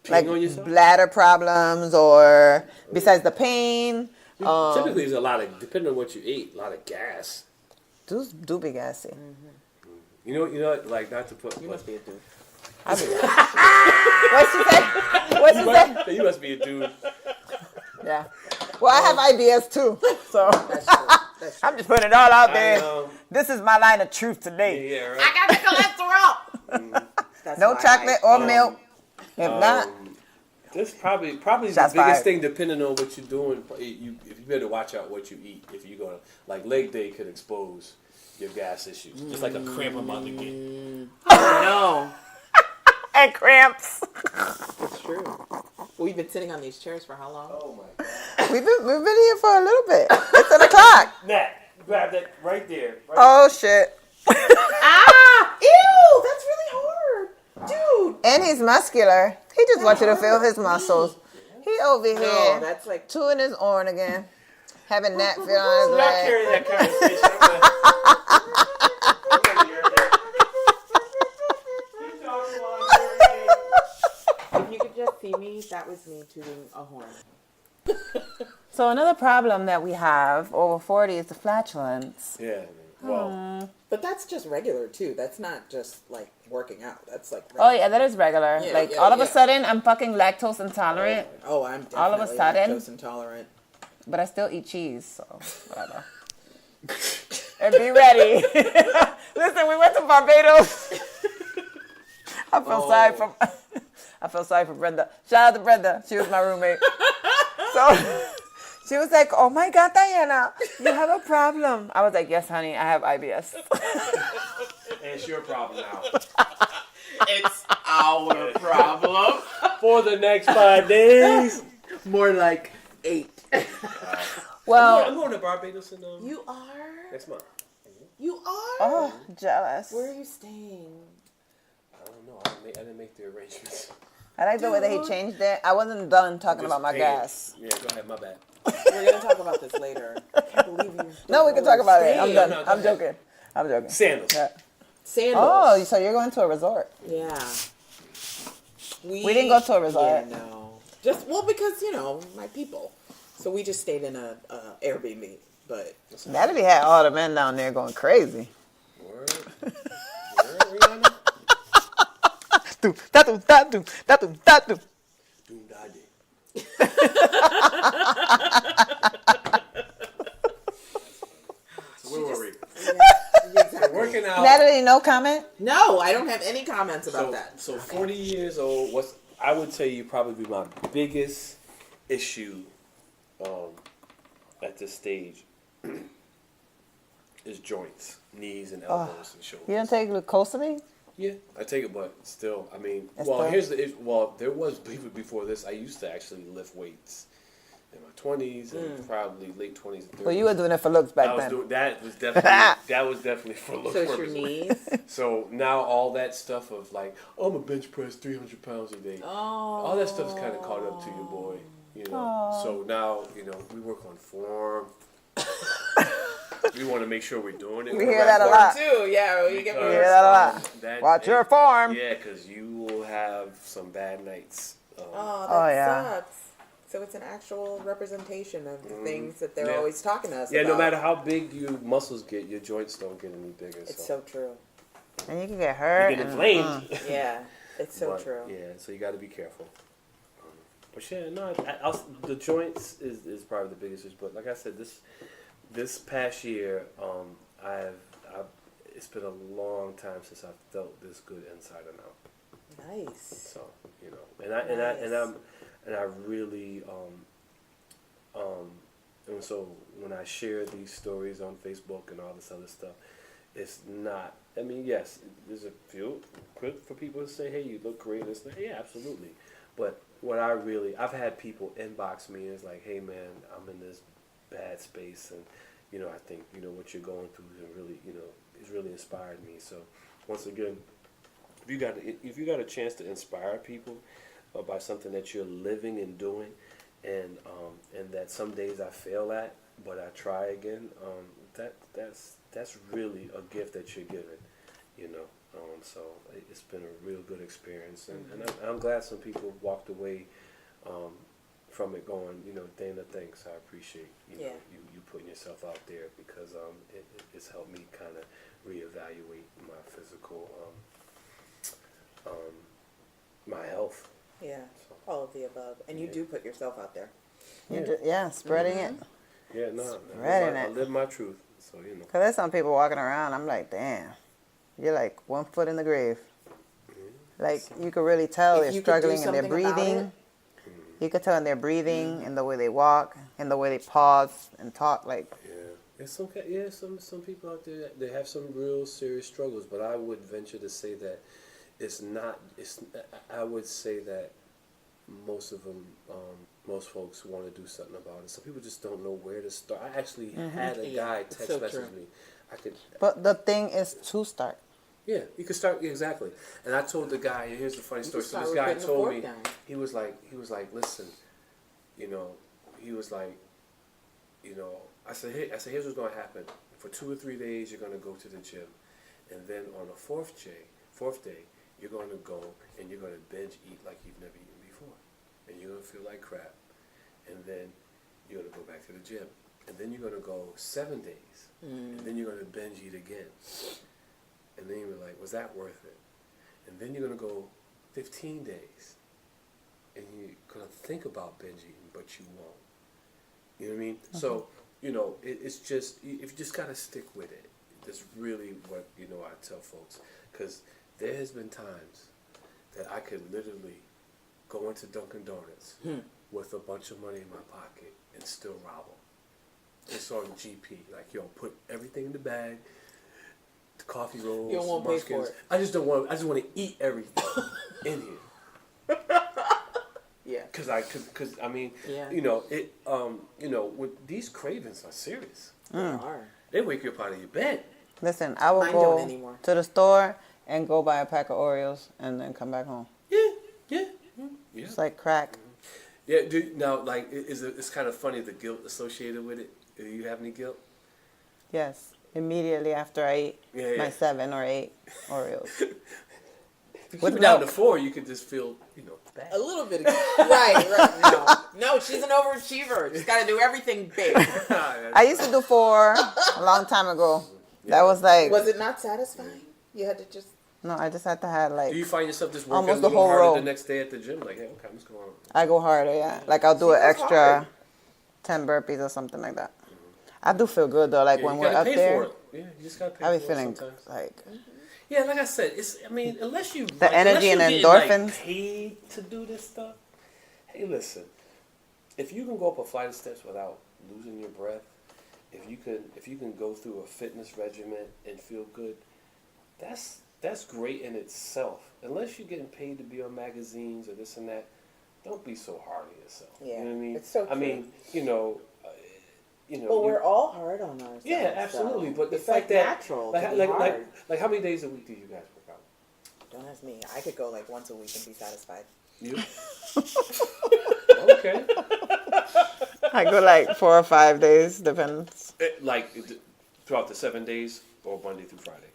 S2: Peeing on yourself?
S1: bladder problems, or besides the pain?
S2: Typically, there's a lot of, depending on what you eat, a lot of gas.
S1: Dudes do be gassy.
S2: You know, like not to put.
S3: You must be a dude.
S1: I be What she say? What she say?
S2: You must be a dude.
S1: Yeah. Well, I have IBS too, so
S3: That's true. That's true.
S1: I'm just putting it all out there.
S2: know.
S1: This is my line of truth today.
S2: Yeah, right.
S3: I got the cholesterol. That's
S1: No
S3: why
S1: chocolate or milk. If not,
S2: This probably is the
S1: Shots
S2: biggest
S1: fired.
S2: thing, depending on what you're doing. You better watch out what you eat if you're gonna, like, leg day could expose your gas issues. Just like a cramp I'm about to get.
S3: No,
S1: and cramps.
S3: it's true. We've been sitting on these chairs for how long?
S2: Oh my god!
S1: We've been here for a little bit. It's 10 o'clock.
S2: Nat, grab that right there. Right
S1: Oh shit.
S3: Ah! Ew! That's really hard, dude.
S1: And he's muscular. He just wants you to feel his muscles. He over
S3: No,
S1: here
S3: that's like
S1: chewing his horn again. having that fit on his
S2: Y'all
S1: leg.
S2: carry that conversation. I'm gonna urinate. You talking while I'm urinating.
S3: If you could just see me, that was me tooting a horn.
S1: So another problem that we have over 40 is the flatulence.
S2: Yeah. Well,
S3: But that's just regular too. That's not just like working out. That's like
S1: Oh yeah, that is regular.
S3: Yeah,
S1: like
S3: yeah,
S1: all of a
S3: yeah.
S1: sudden, I'm fucking lactose intolerant,
S3: Oh, I'm definitely
S1: all of a sudden-
S3: lactose intolerant.
S1: but I still eat cheese, so whatever. And be ready. Listen, we went to Barbados. I feel sorry for. I feel sorry for Brenda. Shout out to Brenda. She was my roommate. So she was like, "Oh my God, Diana, you have a problem." I was like, "Yes, honey, I have IBS."
S2: and it's your problem now.
S3: It's our problem.
S2: For the next 5 days.
S3: More like 8.
S1: Well,
S2: I'm going to Barbados in
S3: You are?
S2: next month.
S3: You are?
S1: oh, jealous.
S3: Where are you staying?
S2: I don't know. I didn't make the arrangements.
S1: I like the way that he changed it. I wasn't done talking about my
S2: Just
S1: gas.
S2: Yeah, go ahead. My bad.
S3: We're going to talk about this later. I can't believe you.
S1: No, we can talk about it. I'm
S3: Staying.
S1: done.
S2: No, go
S1: I'm
S2: ahead.
S1: joking. I'm joking.
S2: Sandals.
S1: Yeah.
S3: Sandals.
S1: Oh, so you're going to a resort?
S3: Yeah.
S1: We didn't go to a resort.
S3: Yeah, no. Just, well, because, my people. So we just stayed in a Airbnb. But
S1: Natalie had all the men down there going crazy.
S2: Word. Rihanna?
S1: Tatu.
S2: Doom daddy. So where were we?
S3: exactly.
S2: Working out.
S1: Natalie, no comment?
S3: No, I don't have any comments about that.
S2: So 40 years old. What's I would tell you probably my biggest issue at this stage is joints, knees and elbows and shoulders.
S1: You don't take glucosamine?
S2: Yeah, I take it, but still, I mean,
S1: That's
S2: well,
S1: tough.
S2: here's the issue. Well, there was before this. I used to actually lift weights in my 20s and probably late 20s and 30s.
S1: Well, you were doing it for looks back
S2: I was
S1: then.
S2: doing that was definitely for look
S3: So it's your
S2: purposes.
S3: knees?
S2: So now all that stuff of like, oh, I'm a bench press 300 pounds a day.
S3: Oh.
S2: All that stuff's kind of caught up to you, boy. So now we work on form. We want to make sure we're doing it.
S1: We hear that a lot.
S3: Too, yeah. You get
S2: Because,
S1: We hear that a lot.
S2: that-
S1: Watch your form.
S2: Yeah, because you will have some bad nights.
S3: Oh, that
S1: Oh, yeah.
S3: sucks. So it's an actual representation of the things that they're
S2: Yeah.
S3: always talking to us
S2: Yeah,
S3: about.
S2: no matter how big your muscles get, your joints don't get any bigger.
S3: It's so true.
S1: And you can get hurt.
S2: you get
S1: and-
S2: inflamed.
S3: Yeah, it's so
S2: But,
S3: true.
S2: Yeah, so you got to be careful. But yeah, no, the joints is probably the biggest issue. But like I said, this past year, it's been a long time since I've felt this good inside and out.
S3: Nice.
S2: So and I really and so when I share these stories on Facebook and all this other stuff, it's not. I mean, yes, there's a few good for people to say, "Hey, you look great." It's like, yeah, absolutely. But what I've had people inbox me and it's like, "Hey, man, I'm in this bad space, and I think what you're going through is really, it's really inspired me." So once again, if you got a chance to inspire people by something that you're living and doing, and that some days I fail at, but I try again, that's really a gift that you're given, so it's been a real good experience, and I'm glad some people walked away from it going, Dana, thanks, I appreciate you putting yourself out there, because it's helped me kind of reevaluate my physical my health.
S3: Yeah, all of the above. And you do put yourself out there.
S1: Yeah, spreading it.
S2: Yeah, no,
S1: Spreading
S2: I
S1: it.
S2: live my truth. So
S1: Because there's some people walking around, I'm like, damn, you're like 1 foot in the grave. Like, you could really tell
S3: If
S1: they're
S3: you could do
S1: struggling and they're
S3: something about
S1: breathing. You could tell in their breathing and the way they walk and the way they pause and talk. Like,
S2: there's some people out there that they have some real serious struggles, but I would venture to say that I would say that most of them, most folks want to do something about it. Some people just don't know where to start. I actually had a guy text
S3: so
S2: message
S3: true.
S2: me.
S1: but the thing is to start.
S2: Yeah, you could start exactly. And I told the guy, and here's the funny story. So
S3: start
S2: this
S3: with
S2: guy
S3: putting the
S2: told
S3: fork
S2: me,
S3: down.
S2: he was like, listen, he was like, I said, here's what's gonna happen. For 2 or 3 days, you're gonna go to the gym, and then on the fourth day, you're gonna go and you're gonna binge eat like you've never eaten before, and you're gonna feel like crap, and then you're gonna go back to the gym, and then you're gonna go 7 days, and then you're gonna binge eat again, and then you're like, was that worth it? And then you're gonna go 15 days, and you're gonna think about binge eating, but you won't. You know what I mean? Mm-hmm. So, it's just, if you just gotta stick with it. That's really what, I tell folks. Because there has been times that I could literally go into Dunkin' Donuts with a bunch of money in my pocket and still rob them. It's on GP. Like, put everything in the bag, the coffee rolls,
S3: you don't want to pay for it.
S2: I just want to eat everything in here.
S3: Yeah.
S2: Because I mean,
S3: yeah.
S2: With these cravings are serious.
S3: They are.
S2: They wake you up out of your bed.
S1: Listen, I will
S3: Mine
S1: go
S3: don't anymore.
S1: to the store and go buy a pack of Oreos and then come back home.
S2: Yeah.
S1: It's like crack.
S2: Yeah, now, like, it's kind of funny, the guilt associated with it. Do you have any guilt?
S1: Yes. Immediately after I eat my 7 or 8 Oreos.
S2: If you keep it down to 4, you could just feel, bad.
S3: A little bit. Right. No, she's an overachiever. She's got to do everything big.
S1: I used to do 4 a long time ago. Yeah. That was like...
S3: Was it not satisfying? You had to just...
S1: No, I just had to have like...
S2: Do you find yourself just working
S1: almost
S2: a little
S1: the whole
S2: harder
S1: row.
S2: the next day at the gym? Like, hey, okay, what's going on?
S1: I go harder, yeah. Like I'll do an extra hard. 10 burpees or something like that. I do feel good though. Like when we're up there,
S2: yeah, you just gotta pay
S1: I be
S2: for
S1: feeling
S2: it sometimes.
S1: like.
S2: Yeah, like I said, unless you
S1: the energy and endorphins.
S2: Like, paid to do this stuff. Hey, listen, if you can go up a flight of steps without losing your breath, if you can go through a fitness regimen and feel good, that's great in itself. Unless you're getting paid to be on magazines or this and that, don't be so hard on yourself.
S3: Yeah,
S2: you know what I mean?
S3: it's so true.
S2: I mean,
S3: Well, we're all hard on ourselves.
S2: Yeah, absolutely.
S3: So
S2: but the
S3: it's
S2: fact
S3: like
S2: that
S3: natural
S2: like how many days a week do you guys work out?
S3: Don't ask me. I could go like once a week and be satisfied.
S2: You? Okay.
S1: I go like 4 or 5 days, depends.
S2: Throughout the 7 days or Monday through Friday?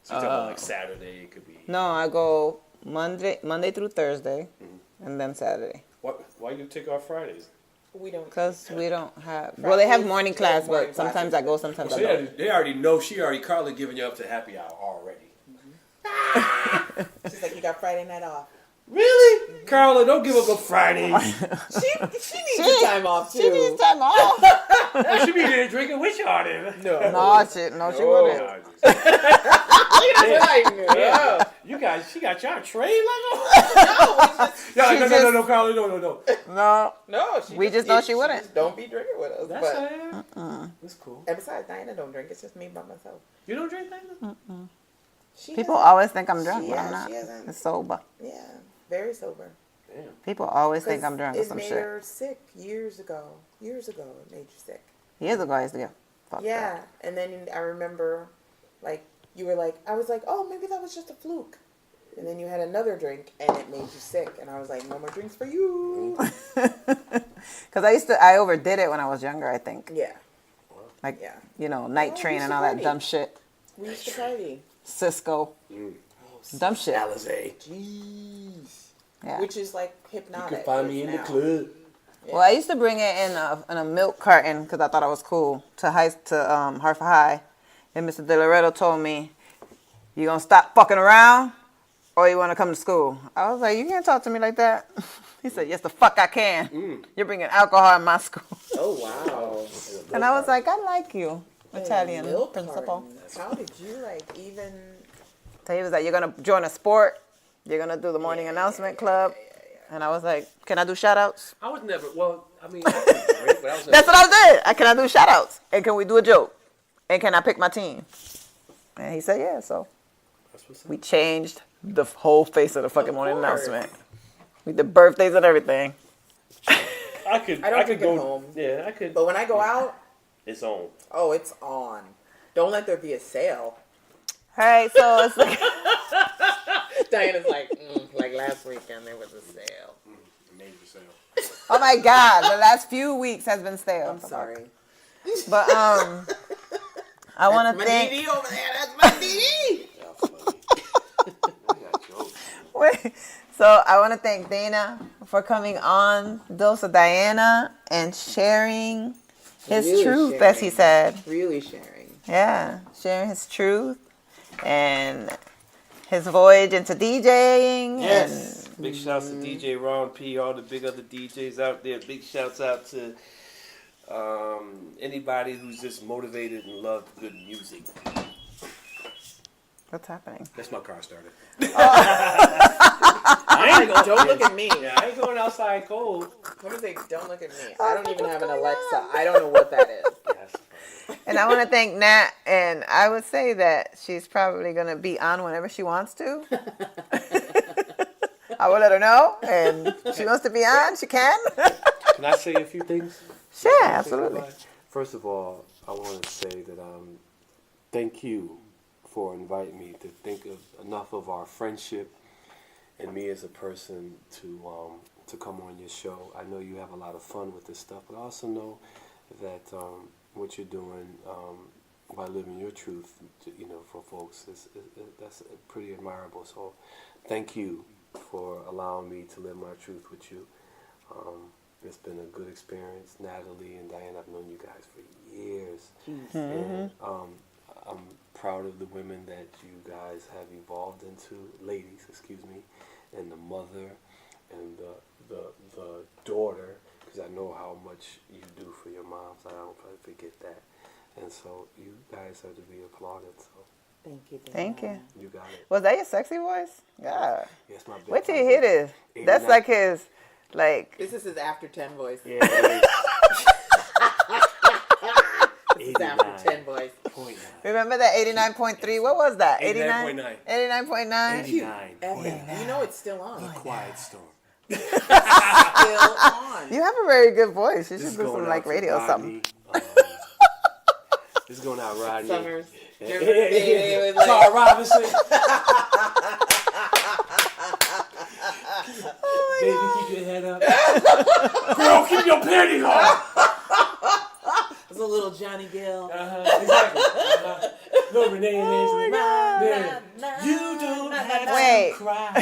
S2: So you're talking about like Saturday, it could be...
S1: No, I go Monday through Thursday, and then Saturday.
S2: Why you take off Fridays?
S3: We don't.
S1: Because we don't have... Well, they have morning class, but sometimes I go, sometimes I don't.
S2: They already know. Carly giving you up to happy hour already.
S3: She's like, you got Friday night off.
S2: Really? Mm-hmm. Carla, don't give up on Fridays.
S3: She needs time off, too.
S1: She needs time off.
S2: She be there drinking with y'all then.
S1: No, she wouldn't.
S2: She got y'all trained like No, Carla, no.
S3: No,
S1: we just know she wouldn't.
S3: Just don't be drinking with us.
S2: That's cool.
S3: And besides, Diana don't drink. It's just me by myself.
S2: You don't drink, Diana?
S1: People always think I'm drunk, but I'm not.
S3: She hasn't.
S1: It's sober.
S3: Yeah, very sober.
S2: Damn.
S1: People always think I'm drunk or some shit.
S3: It made her sick years ago. It made you sick.
S1: Years ago, I used to get fucked up.
S3: And then I remember, like, you were like, I was like, oh, maybe that was just a fluke. And then you had another drink, and it made you sick. And I was like, no more drinks for you.
S1: Because I overdid it when I was younger, I think.
S3: Yeah.
S1: Like, night train and all that dumb shit.
S3: We used to party.
S1: Cisco. Dumb shit.
S2: Alizé.
S3: Jeez.
S1: Yeah.
S3: Which is like hypnotic.
S2: You can find me in the club.
S1: Yeah. Well, I used to bring it in a milk carton because I thought it was cool to Hartford High. And Mr. De Loretto told me, you gonna stop fucking around or you want to come to school? I was like, you can't talk to me like that. He said, yes, the fuck I can. You're bringing alcohol in my school.
S3: Oh, wow.
S1: And I was like, I like you, Italian principal.
S3: Cartons. How did you even...
S1: So he was like, you're going to join a sport. You're going to do the morning announcement club. And I was like, can I do shout-outs?
S2: I was never, I could drink, but I was never...
S1: That's what I did. Can I do shout-outs? And can we do a joke? And can I pick my team? And he said, yeah, so we changed the whole face of the fucking morning announcement. We did birthdays and everything.
S2: I could go home. Yeah, I could.
S3: But when I go out,
S2: it's on.
S3: Oh, it's on. Don't let there be a sale.
S1: All right, so it's like
S3: Diana's like last weekend there was a sale.
S2: Major sale.
S1: Oh my God, the last few weeks has been stale.
S3: I'm sorry.
S1: But I want to thank.
S3: DD over there. That's my DD.
S1: Wait. So I want to thank Dana for coming on Dose of Diana and sharing his
S3: Really
S1: truth,
S3: sharing.
S1: as he said.
S3: Really sharing.
S1: Yeah, sharing his truth and his voyage into DJing.
S2: Yes. Big shouts to DJ Ron P, all the big other DJs out there. Big shouts out to anybody who's just motivated and love good music.
S1: What's happening?
S2: That's my car started.
S3: Don't look at me.
S2: Yeah, I ain't going outside cold.
S3: What is it? Don't look at me. I don't even have an Alexa. I don't know what that is.
S2: Yes.
S1: And I want to thank Nat, and I would say that she's probably going to be on whenever she wants to. I will let her know, and if she wants to be on, she can.
S2: Can I say a few things?
S1: Sure, absolutely.
S2: First of all, I want to say that thank you for inviting me to think of enough of our friendship and me as a person to come on your show. I know you have a lot of fun with this stuff, but I also know that what you're doing by living your truth, for folks, that's pretty admirable. So thank you for allowing me to live my truth with you. It's been a good experience. Natalie and Diane, I've known you guys for years. And I'm proud of the women that you guys have evolved into, ladies, excuse me, and the mother and the daughter, because I know how much you do for your moms. I don't forget that. And so you guys have to be applauded. So
S3: Thank you.
S1: Thank you.
S2: you got it.
S1: Was that your sexy voice? Yeah.
S2: Yes, my big
S1: Wait till you hear this. That's like his, like...
S3: This is his after 10 voice.
S2: Yeah,
S3: This is after 10 voice.
S2: 89.9.
S1: Remember that 89.3? What was that?
S2: 89.9.
S1: 89.9?
S2: 89.9.
S3: You know it's still on.
S2: Quiet storm.
S3: Still on.
S1: You have a very good voice. You
S2: This
S1: should
S2: is
S1: do
S2: going
S1: some
S2: out
S1: like
S2: to
S1: radio or something.
S2: Rodney. This is going out Rodney.
S3: Summers.
S2: Carl Robinson. Baby, keep your head up. Girl, keep your panties on.
S3: It's a little Johnny Gill.
S2: Exactly. No, Renee and Nancy. Man, you don't have
S1: Wait.
S2: to cry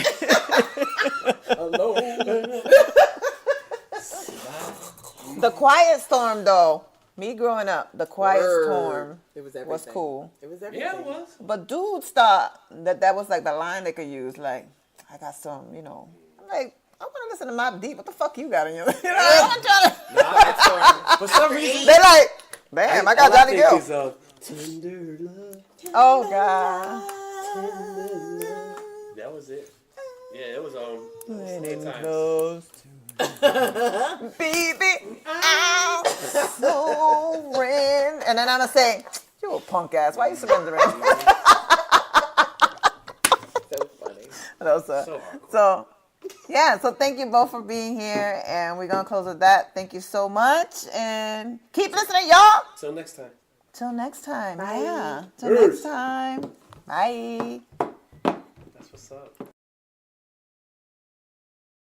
S2: alone.
S1: The Quiet Storm, though. Me growing up, The Quiet Storm
S3: It was everything.
S1: was cool.
S3: It was everything.
S2: Yeah, it was.
S1: But dudes thought that was like the line they could use. Like, I got some, I'm like, I want to listen to Mobb Deep. What the fuck you got in your... I'm trying to...
S3: That's storm.
S2: For some reason,
S1: They like, damn, I got
S2: all
S1: Johnny
S2: think
S1: Gill.
S2: is, tender love.
S1: Oh, God.
S2: Tender love. That was it. Yeah, it was
S1: Getting
S2: times.
S1: close to baby, I'm surrendering. And then I'm going to say, you a punk ass. Why you surrendering?
S3: So funny.
S1: So, yeah. So thank you both for being here. And we're going to close with that. Thank you so much. And keep listening, y'all.
S2: Till next time.
S1: Till next time.
S3: Bye.
S1: Yeah. Till next time. Bye.
S2: That's what's up.